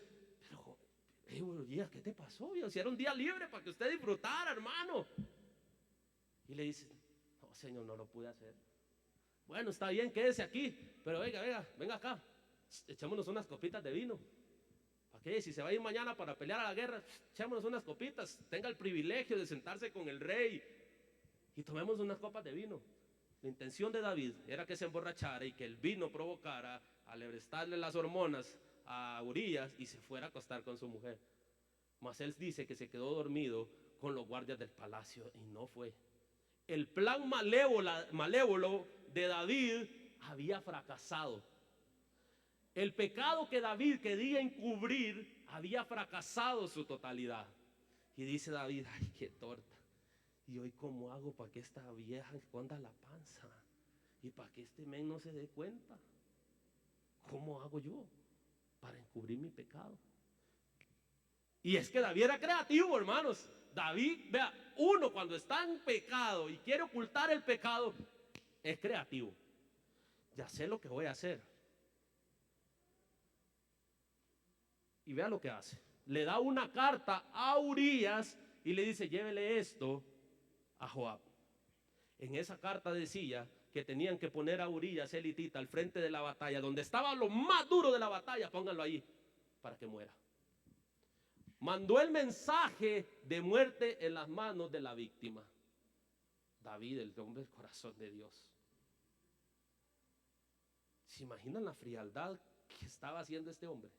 pero buenos días, ¿qué te pasó? Si era un día libre para que usted disfrutara, hermano. Y le dice, no, señor, no lo pude hacer. Bueno, está bien, quédese aquí, pero venga acá, echémonos unas copitas de vino. ¿Para qué? Si se va a ir mañana para pelear a la guerra, echémonos unas copitas. Tenga el privilegio de sentarse con el rey y tomemos unas copas de vino. La intención de David era que se emborrachara y que el vino provocara alebrestarle las hormonas a Urías y se fuera a acostar con su mujer. Mas él dice que se quedó dormido con los guardias del palacio y no fue. El plan malévolo de David había fracasado. El pecado que David quería encubrir había fracasado su totalidad. Y dice David, ay, qué torta. ¿Y hoy cómo hago para que esta vieja esconda la panza? Y para que este men no se dé cuenta. ¿Cómo hago yo para encubrir mi pecado? Y es que David era creativo, hermanos. David, vea, uno cuando está en pecado y quiere ocultar el pecado, es creativo. Ya sé lo que voy a hacer. Y vea lo que hace. Le da una carta a Urías y le dice, llévele esto a Joab. En esa carta decía que tenían que poner a Urías elitita al frente de la batalla, donde estaba lo más duro de la batalla, pónganlo ahí para que muera. Mandó el mensaje de muerte en las manos de la víctima. David, el hombre del corazón de Dios. ¿Se imaginan la frialdad que estaba haciendo este hombre?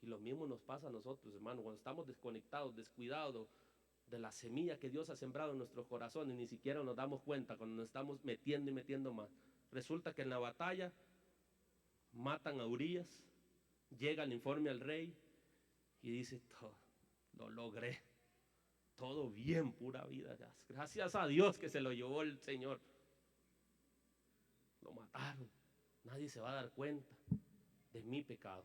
Y lo mismo nos pasa a nosotros, hermano, cuando estamos desconectados, descuidados de la semilla que Dios ha sembrado en nuestros corazones, ni siquiera nos damos cuenta cuando nos estamos metiendo y metiendo más. Resulta que en la batalla matan a Urías, llega el informe al rey y dice, lo logré, todo bien, pura vida, gracias a Dios que se lo llevó el Señor. Lo mataron, nadie se va a dar cuenta de mi pecado.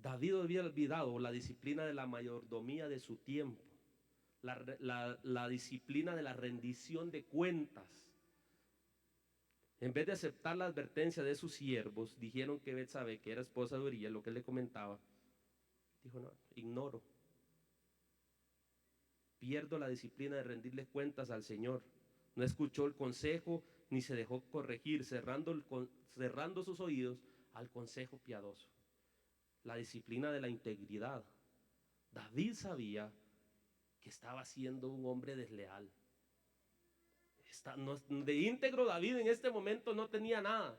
David había olvidado la disciplina de la mayordomía de su tiempo, la disciplina de la rendición de cuentas. En vez de aceptar la advertencia de sus siervos, dijeron que Betsabé, que era esposa de Urías, lo que él le comentaba, dijo, no, ignoro. Pierdo la disciplina de rendirle cuentas al Señor. No escuchó el consejo ni se dejó corregir, cerrando sus oídos al consejo piadoso. La disciplina de la integridad. David sabía que estaba siendo un hombre desleal. De íntegro David en este momento no tenía nada,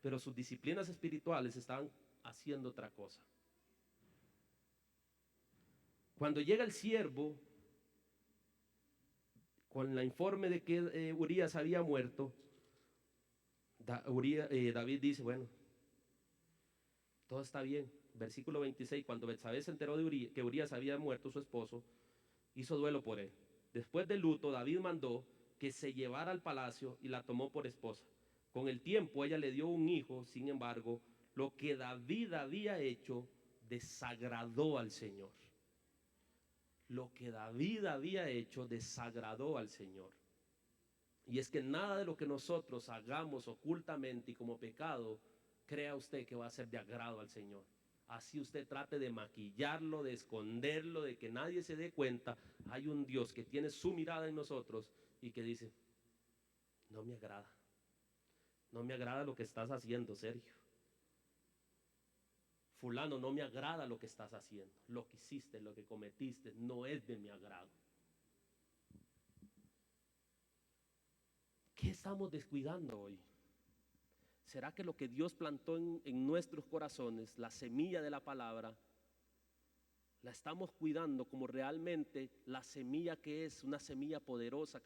pero sus disciplinas espirituales estaban haciendo otra cosa. Cuando llega el siervo con el informe de que Urías había muerto, David dice, bueno, todo está bien. Versículo 26, cuando Betsabé se enteró que Urías había muerto su esposo, hizo duelo por él. Después del luto, David mandó que se llevara al palacio y la tomó por esposa. Con el tiempo ella le dio un hijo, sin embargo, lo que David había hecho desagradó al Señor. Lo que David había hecho desagradó al Señor. Y es que nada de lo que nosotros hagamos ocultamente y como pecado, crea usted que va a ser de agrado al Señor. Así usted trate de maquillarlo, de esconderlo, de que nadie se dé cuenta. Hay un Dios que tiene su mirada en nosotros y que dice, no me agrada. No me agrada lo que estás haciendo, Sergio. Fulano, no me agrada lo que estás haciendo. Lo que hiciste, lo que cometiste, no es de mi agrado. ¿Qué estamos descuidando hoy? ¿Será que lo que Dios plantó en nuestros corazones, la semilla de la palabra, la estamos cuidando como realmente la semilla que es una semilla poderosa,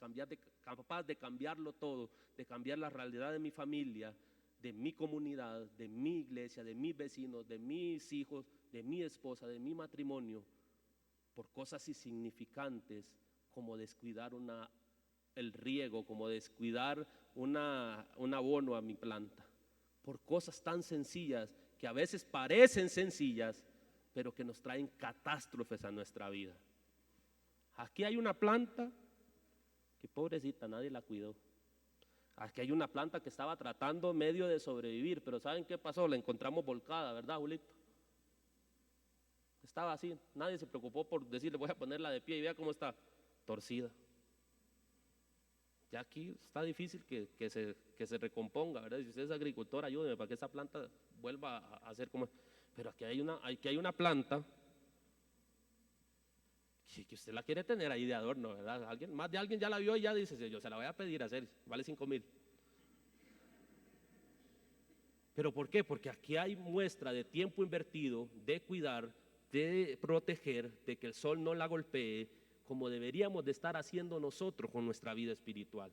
capaz de cambiarlo todo, de cambiar la realidad de mi familia, de mi comunidad, de mi iglesia, de mis vecinos, de mis hijos, de mi esposa, de mi matrimonio, por cosas insignificantes como descuidar el riego, como descuidar un abono a mi planta, por cosas tan sencillas que a veces parecen sencillas, pero que nos traen catástrofes a nuestra vida? Aquí hay una planta que pobrecita, nadie la cuidó. Aquí hay una planta que estaba tratando medio de sobrevivir, pero ¿saben qué pasó? La encontramos volcada, ¿verdad, Julito? Estaba así, nadie se preocupó por decirle voy a ponerla de pie y vea cómo está, torcida. Ya aquí está difícil que se recomponga, ¿verdad? Si usted es agricultor, ayúdeme para que esa planta vuelva a ser como... Pero aquí hay una planta que usted la quiere tener ahí de adorno, ¿verdad? Más de alguien ya la vio y ya dice, yo se la voy a pedir a hacer, vale 5,000. ¿Pero por qué? Porque aquí hay muestra de tiempo invertido, de cuidar, de proteger, de que el sol no la golpee, como deberíamos de estar haciendo nosotros con nuestra vida espiritual.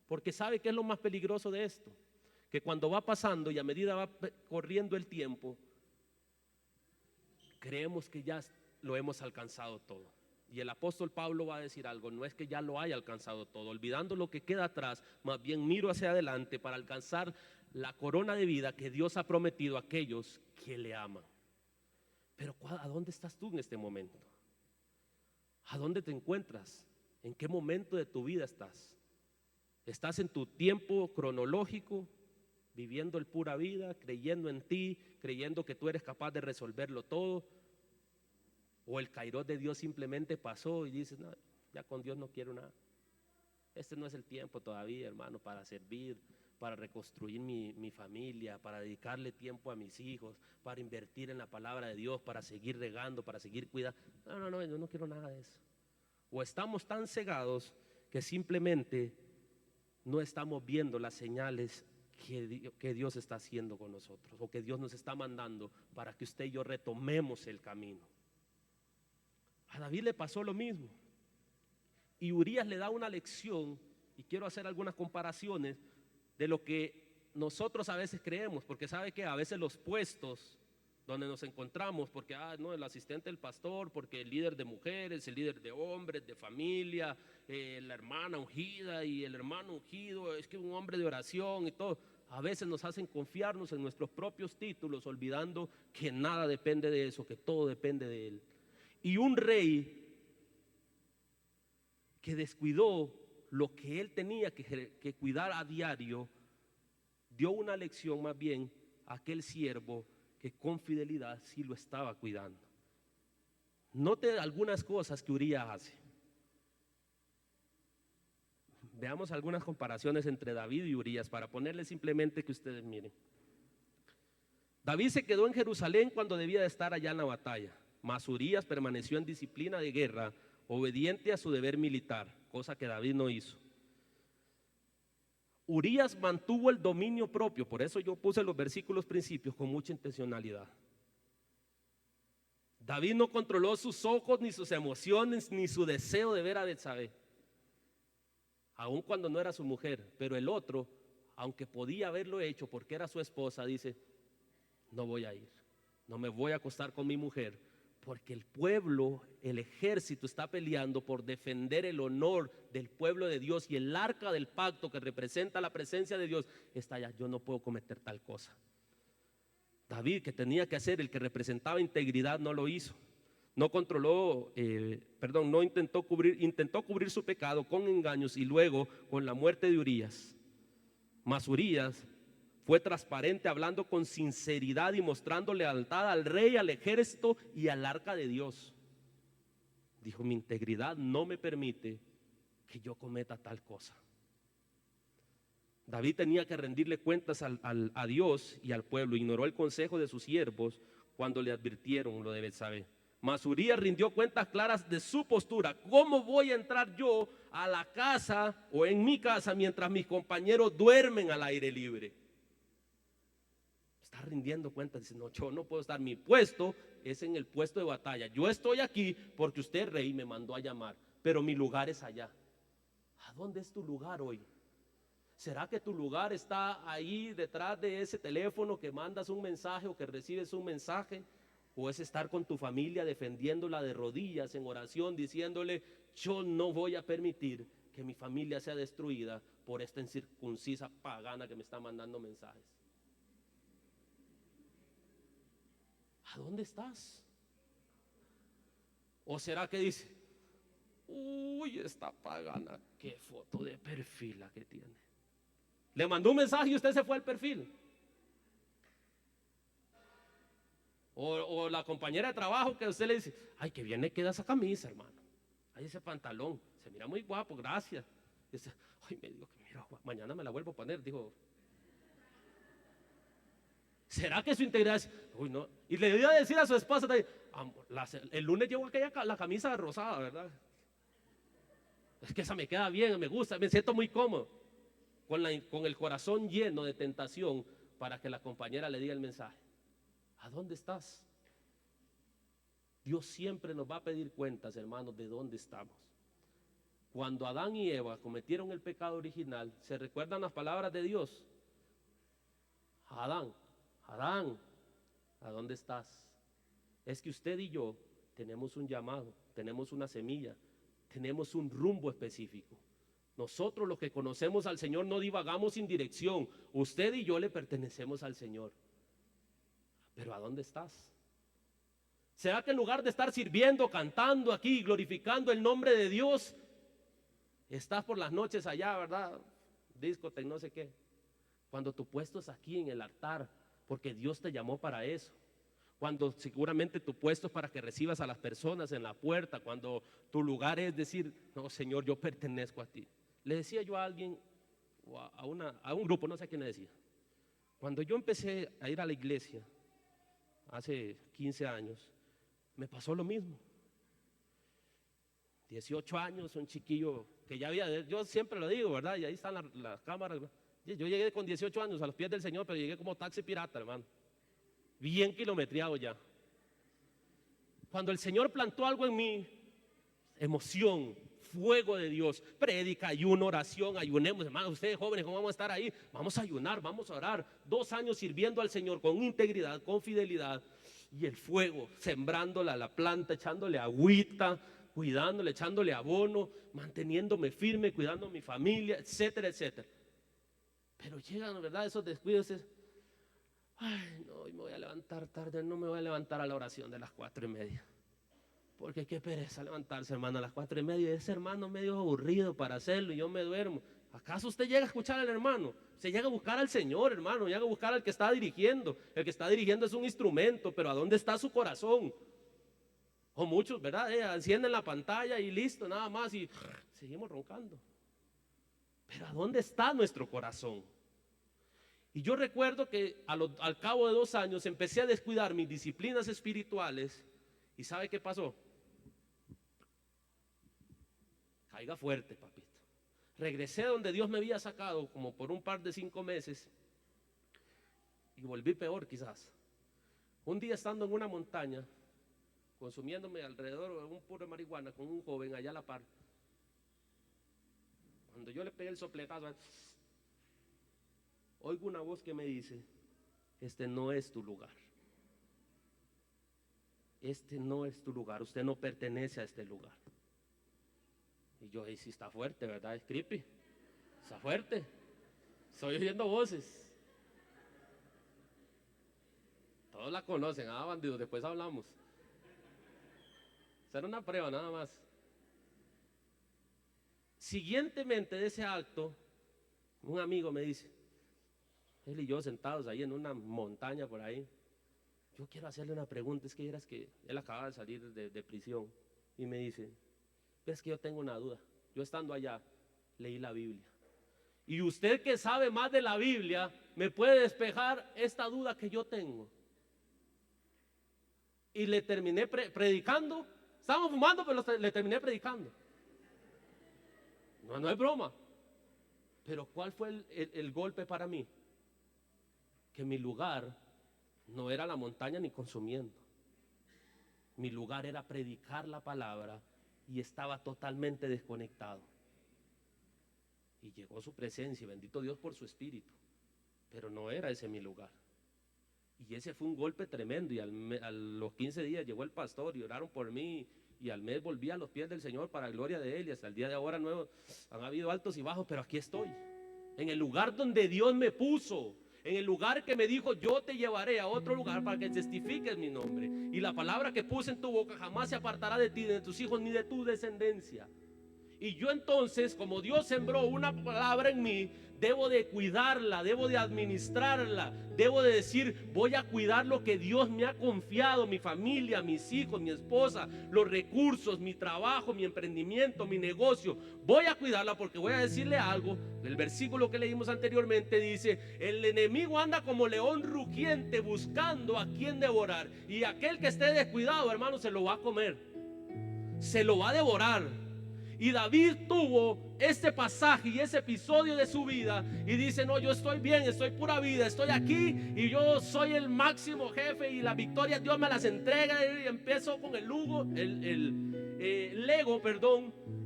Porque ¿sabe qué es lo más peligroso de esto? Que cuando va pasando y a medida va corriendo el tiempo, creemos que ya lo hemos alcanzado todo. Y el apóstol Pablo va a decir algo, no es que ya lo haya alcanzado todo, olvidando lo que queda atrás, más bien miro hacia adelante para alcanzar la corona de vida que Dios ha prometido a aquellos que le aman. Pero ¿a dónde estás tú en este momento? ¿A dónde te encuentras? ¿En qué momento de tu vida estás? ¿Estás en tu tiempo cronológico, viviendo el pura vida, creyendo en ti, creyendo que tú eres capaz de resolverlo todo? ¿O el kairos de Dios simplemente pasó y dices, no, ya con Dios no quiero nada? Este no es el tiempo todavía, hermano, para servir, para reconstruir mi familia, para dedicarle tiempo a mis hijos, para invertir en la palabra de Dios, para seguir regando, para seguir cuidando. No, yo no quiero nada de eso. O estamos tan cegados que simplemente no estamos viendo las señales que Dios está haciendo con nosotros, o que Dios nos está mandando para que usted y yo retomemos el camino. A David le pasó lo mismo. Y Urías le da una lección, y quiero hacer algunas comparaciones de lo que nosotros a veces creemos, porque sabe que a veces los puestos donde nos encontramos, porque no, el asistente del pastor, porque el líder de mujeres, el líder de hombres, de familia, la hermana ungida y el hermano ungido, es que un hombre de oración y todo, a veces nos hacen confiarnos en nuestros propios títulos, olvidando que nada depende de eso, que todo depende de Él. Y un rey que descuidó lo que él tenía que cuidar a diario, dio una lección más bien a aquel siervo que con fidelidad sí lo estaba cuidando. Note algunas cosas que Urías hace. Veamos algunas comparaciones entre David y Urías para ponerles simplemente que ustedes miren. David se quedó en Jerusalén cuando debía de estar allá en la batalla, mas Urías permaneció en disciplina de guerra, obediente a su deber militar, cosa que David no hizo. Urías mantuvo el dominio propio, por eso yo puse los versículos principios con mucha intencionalidad. David no controló sus ojos, ni sus emociones, ni su deseo de ver a Betsabé, aun cuando no era su mujer, pero el otro aunque podía haberlo hecho porque era su esposa, dice, no voy a ir, no me voy a acostar con mi mujer, porque el pueblo, el ejército está peleando por defender el honor del pueblo de Dios, y el arca del pacto que representa la presencia de Dios está allá. Yo no puedo cometer tal cosa. David, que tenía que hacer, el que representaba integridad, no lo hizo. No controló, no intentó cubrir su pecado con engaños, y luego con la muerte de Urías. Mas Urías fue transparente, hablando con sinceridad y mostrando lealtad al rey, al ejército y al arca de Dios. Dijo, mi integridad no me permite que yo cometa tal cosa. David tenía que rendirle cuentas a Dios y al pueblo. Ignoró el consejo de sus siervos cuando le advirtieron lo de Betsabé. Mas Urías rindió cuentas claras de su postura. ¿Cómo voy a entrar yo a la casa o en mi casa mientras mis compañeros duermen al aire libre? Está rindiendo cuentas, dice, no, yo no puedo estar, mi puesto es en el puesto de batalla. Yo estoy aquí porque usted, rey, me mandó a llamar, pero mi lugar es allá. ¿A dónde es tu lugar hoy? ¿Será que tu lugar está ahí detrás de ese teléfono que mandas un mensaje o que recibes un mensaje? ¿O es estar con tu familia defendiéndola de rodillas en oración, diciéndole, yo no voy a permitir que mi familia sea destruida por esta incircuncisa pagana que me está mandando mensajes? ¿A dónde estás? ¿O será que dice, uy, esta pagana, qué foto de perfil la que tiene? Le mandó un mensaje y usted se fue al perfil. O la compañera de trabajo que usted le dice, ay, que bien le queda esa camisa, hermano. Ay, ese pantalón, se mira muy guapo, gracias. Dice, ay, me digo que mira, mañana me la vuelvo a poner, dijo. ¿Será que su integridad es, uy, no? Y le iba a decir a su esposa, el lunes llevo la camisa rosada, ¿verdad? Es que esa me queda bien, me gusta, me siento muy cómodo. Con el corazón lleno de tentación para que la compañera le diga el mensaje. ¿A dónde estás? Dios siempre nos va a pedir cuentas, hermanos, de dónde estamos. Cuando Adán y Eva cometieron el pecado original, ¿se recuerdan las palabras de Dios? Adán, Adán, ¿a dónde estás? Es que usted y yo tenemos un llamado, tenemos una semilla, tenemos un rumbo específico. Nosotros los que conocemos al Señor no divagamos sin dirección. Usted y yo le pertenecemos al Señor. Pero ¿a dónde estás? ¿Será que en lugar de estar sirviendo, cantando aquí, glorificando el nombre de Dios, estás por las noches allá, ¿verdad? Discoteca, no sé qué. Cuando tu puesto es aquí en el altar, porque Dios te llamó para eso. Cuando seguramente tu puesto es para que recibas a las personas en la puerta. Cuando tu lugar es decir, no, Señor, yo pertenezco a ti. Le decía yo a alguien, o a un grupo, no sé a quién le decía. Cuando yo empecé a ir a la iglesia, hace 15 años, me pasó lo mismo. 18 años, un chiquillo que ya había, yo siempre lo digo, ¿verdad? Y ahí están las cámaras. Yo llegué con 18 años a los pies del Señor, pero llegué como taxi pirata, hermano. Bien kilometriado ya. Cuando el Señor plantó algo en mí, emoción, fuego de Dios, prédica, ayuno, oración, ayunemos, hermanos, ustedes jóvenes, ¿cómo vamos a estar ahí? Vamos a ayunar, vamos a orar. 2 años sirviendo al Señor con integridad, con fidelidad, y el fuego, sembrándola la planta, echándole agüita, cuidándole, echándole abono, manteniéndome firme, cuidando a mi familia, etcétera, etcétera. Pero llegan, ¿verdad? Esos descuidos. Ay, no, hoy me voy a levantar tarde, no me voy a levantar a la oración de las 4:30. Porque qué pereza levantarse, hermano, a las 4:30. Ese hermano medio aburrido para hacerlo y yo me duermo. ¿Acaso usted llega a escuchar al hermano? Usted llega a buscar al Señor, hermano, llega a buscar al que está dirigiendo. El que está dirigiendo es un instrumento, pero ¿a dónde está su corazón? O muchos, ¿verdad? Encienden la pantalla y listo, nada más, y seguimos roncando. Pero ¿a dónde está nuestro corazón? Y yo recuerdo que al cabo de 2 años empecé a descuidar mis disciplinas espirituales. ¿Y sabe qué pasó? Caiga fuerte, papito. Regresé donde Dios me había sacado como por un par de 5 meses y volví peor quizás. Un día estando en una montaña, consumiéndome alrededor de un puro de marihuana con un joven allá a la par, cuando yo le pegué el sopletazo, oigo una voz que me dice: este no es tu lugar. Este no es tu lugar, usted no pertenece a este lugar. Y yo, ahí sí está fuerte, ¿verdad? Es creepy, está fuerte. Estoy oyendo voces. Todos la conocen, bandidos, después hablamos. Esa era una prueba nada más. Siguientemente de ese acto, un amigo me dice, él y yo sentados ahí en una montaña por ahí, yo quiero hacerle una pregunta. Es que eras que él acaba de salir de prisión y me dice, es que yo tengo una duda. Yo estando allá leí la Biblia, y usted que sabe más de la Biblia me puede despejar esta duda que yo tengo. Y le terminé predicando. Estábamos fumando, pero le terminé predicando. No es broma. Pero ¿cuál fue el golpe para mí? Que mi lugar no era la montaña ni consumiendo. Mi lugar era predicar la palabra, y estaba totalmente desconectado. Y llegó su presencia, y bendito Dios por su espíritu, pero no era ese mi lugar. Y ese fue un golpe tremendo. Y a los 15 días llegó el pastor y oraron por mí, y al mes volví a los pies del Señor para gloria de Él. Y hasta el día de ahora nuevo, han habido altos y bajos, pero aquí estoy, en el lugar donde Dios me puso, en el lugar que me dijo: yo te llevaré a otro lugar para que testifiques mi nombre, y la palabra que puse en tu boca jamás se apartará de ti, de tus hijos, ni de tu descendencia. Y yo entonces, como Dios sembró una palabra en mí, debo de cuidarla, debo de administrarla, debo de decir: voy a cuidar lo que Dios me ha confiado, mi familia, mis hijos, mi esposa, los recursos, mi trabajo, mi emprendimiento, mi negocio. Voy a cuidarla, porque voy a decirle algo. El versículo que leímos anteriormente dice: el enemigo anda como león rugiente buscando a quien devorar, y aquel que esté descuidado, hermano, se lo va a comer, se lo va a devorar. Y David tuvo este pasaje y ese episodio de su vida, y dice: no, yo estoy bien, estoy pura vida, estoy aquí, y yo soy el máximo jefe, y las victorias Dios me las entrega. Y empezó con el ego,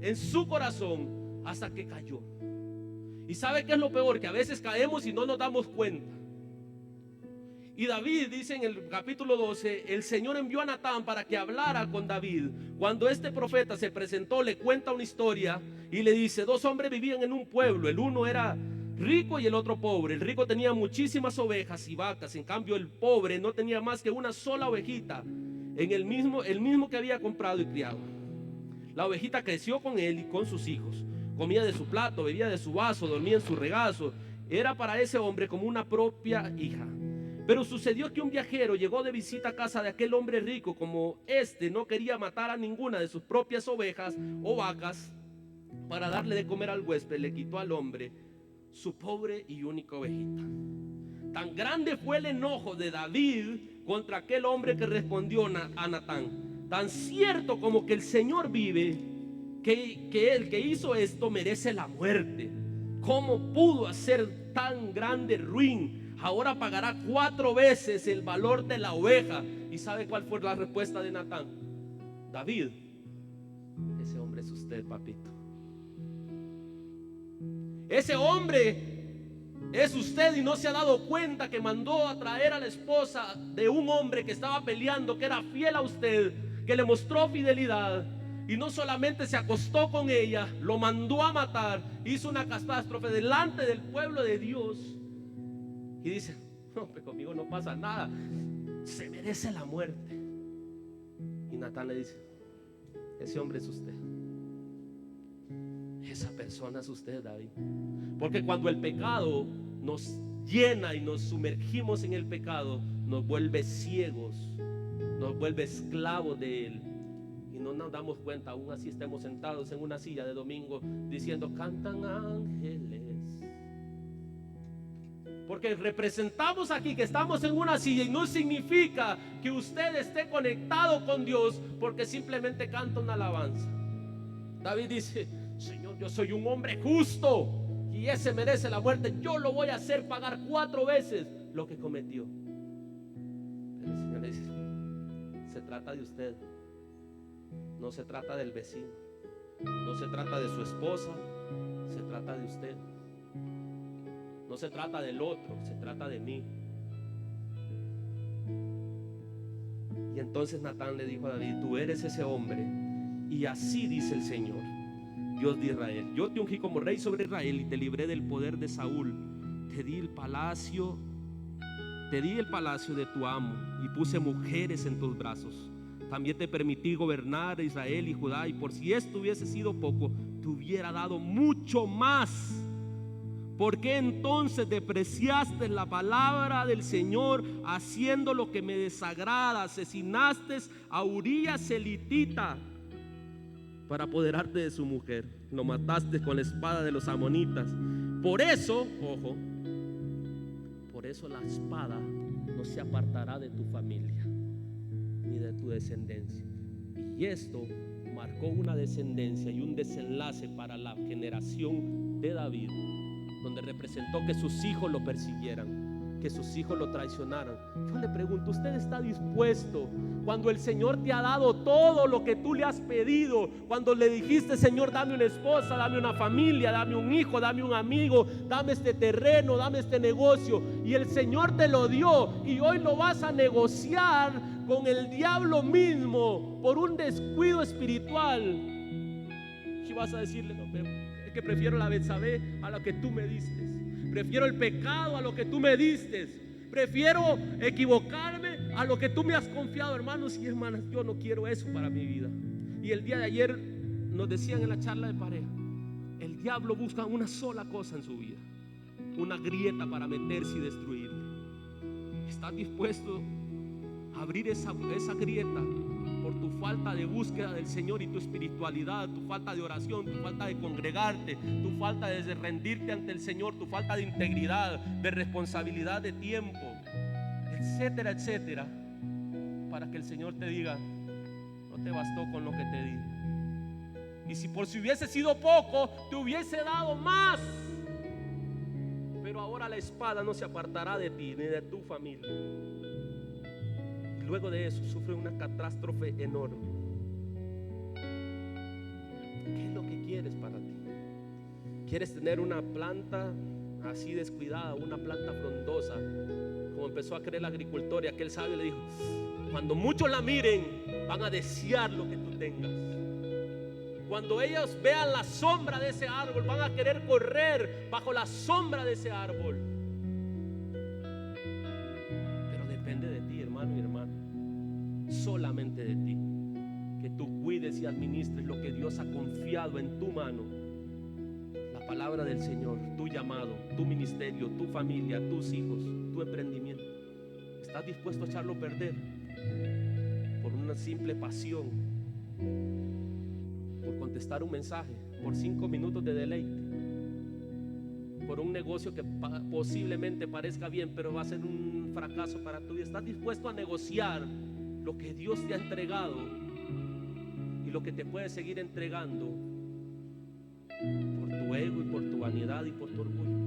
en su corazón, hasta que cayó. Y ¿sabe qué es lo peor? Que a veces caemos y no nos damos cuenta. Y David dice en el capítulo 12: el Señor envió a Natán para que hablara con David. Cuando este profeta se presentó, le cuenta una historia y le dice: dos hombres vivían en un pueblo, el uno era rico y el otro pobre. El rico tenía muchísimas ovejas y vacas, en cambio el pobre no tenía más que una sola ovejita, el mismo que había comprado y criado. La ovejita creció con él y con sus hijos, comía de su plato, bebía de su vaso, dormía en su regazo. Era para ese hombre como una propia hija. Pero sucedió que un viajero llegó de visita a casa de aquel hombre rico. Como éste no quería matar a ninguna de sus propias ovejas o vacas para darle de comer al huésped, le quitó al hombre su pobre y única ovejita. Tan grande fue el enojo de David contra aquel hombre que respondió a Natán: tan cierto como que el Señor vive, que el que hizo esto merece la muerte. ¿Cómo pudo hacer tan grande ruin? Ahora pagará 4 veces el valor de la oveja. ¿Y sabe cuál fue la respuesta de Natán? David, ese hombre es usted, papito. Ese hombre es usted, y no se ha dado cuenta que mandó a traer a la esposa de un hombre que estaba peleando, que era fiel a usted, que le mostró fidelidad. Y no solamente se acostó con ella, lo mandó a matar, hizo una catástrofe delante del pueblo de Dios. Y dice: no, pues conmigo no pasa nada, se merece la muerte. Y Natán le dice: ese hombre es usted, esa persona es usted, David. Porque cuando el pecado nos llena y nos sumergimos en el pecado, nos vuelve ciegos, nos vuelve esclavos de él, y no nos damos cuenta. Aún así estemos sentados en una silla de domingo diciendo: cantan ángeles. Porque representamos aquí que estamos en una silla, y no significa que usted esté conectado con Dios porque simplemente canta una alabanza. David dice: Señor, yo soy un hombre justo y ese merece la muerte. Yo lo voy a hacer pagar 4 veces lo que cometió. Pero el Señor le dice: se trata de usted, no se trata del vecino, no se trata de su esposa, se trata de usted. No se trata del otro, se trata de mí. Y entonces Natán le dijo a David: tú eres ese hombre. Y así dice el Señor, Dios de Israel: yo te ungí como rey sobre Israel y te libré del poder de Saúl. Te di el palacio de tu amo y puse mujeres en tus brazos. También te permití gobernar a Israel y Judá, y por si esto hubiese sido poco, te hubiera dado mucho más. ¿Por qué entonces despreciaste la palabra del Señor, haciendo lo que me desagrada? Asesinaste a Urías elitita para apoderarte de su mujer. Lo mataste con la espada de los amonitas. Por eso, ojo, por eso la espada no se apartará de tu familia ni de tu descendencia. Y esto marcó una descendencia y un desenlace para la generación de David, donde representó que sus hijos lo persiguieran, que sus hijos lo traicionaran. Yo le pregunto: ¿usted está dispuesto, cuando el Señor te ha dado todo lo que tú le has pedido, cuando le dijiste: Señor, dame una esposa, dame una familia, dame un hijo, dame un amigo, dame este terreno, dame este negocio, y el Señor te lo dio, y hoy lo vas a negociar con el diablo mismo por un descuido espiritual? Y vas a decirle: no, es que prefiero la Betsabé a lo que tú me diste, prefiero el pecado a lo que tú me diste, prefiero equivocarme a lo que tú me has confiado. Hermanos y hermanas, yo no quiero eso para mi vida. Y el día de ayer nos decían en la charla de pareja: el diablo busca una sola cosa en su vida, una grieta para meterse y destruirle. ¿Estás dispuesto a abrir esa grieta por tu falta de búsqueda del Señor y tu espiritualidad, tu falta de oración, tu falta de congregarte, tu falta de rendirte ante el Señor, tu falta de integridad, de responsabilidad de tiempo, etcétera, etcétera, para que el Señor te diga: no te bastó con lo que te di? Y si por si hubiese sido poco, te hubiese dado más. Pero ahora la espada no se apartará de ti ni de tu familia. Y luego de eso sufre una catástrofe enorme. ¿Qué es lo que quieres para ti? ¿Quieres tener una planta así descuidada, una planta frondosa, como empezó a creer el agricultor? Y aquel sabio le dijo: cuando muchos la miren, van a desear lo que tú tengas. Cuando ellos vean la sombra de ese árbol, van a querer correr bajo la sombra de ese árbol. Pero depende de ti, hermano y hermana, solamente de ti, que tú cuides y administres lo que Dios ha confiado en tu mano. La palabra del Señor, tu llamado, tu ministerio, tu familia, tus hijos, tu emprendimiento. ¿Estás dispuesto a echarlo a perder por una simple pasión, por contestar un mensaje, por 5 minutos de deleite, por un negocio que posiblemente parezca bien, pero va a ser un fracaso para tu vida? ¿Estás dispuesto a negociar lo que Dios te ha entregado y lo que te puede seguir entregando por tu ego y por tu vanidad y por tu orgullo?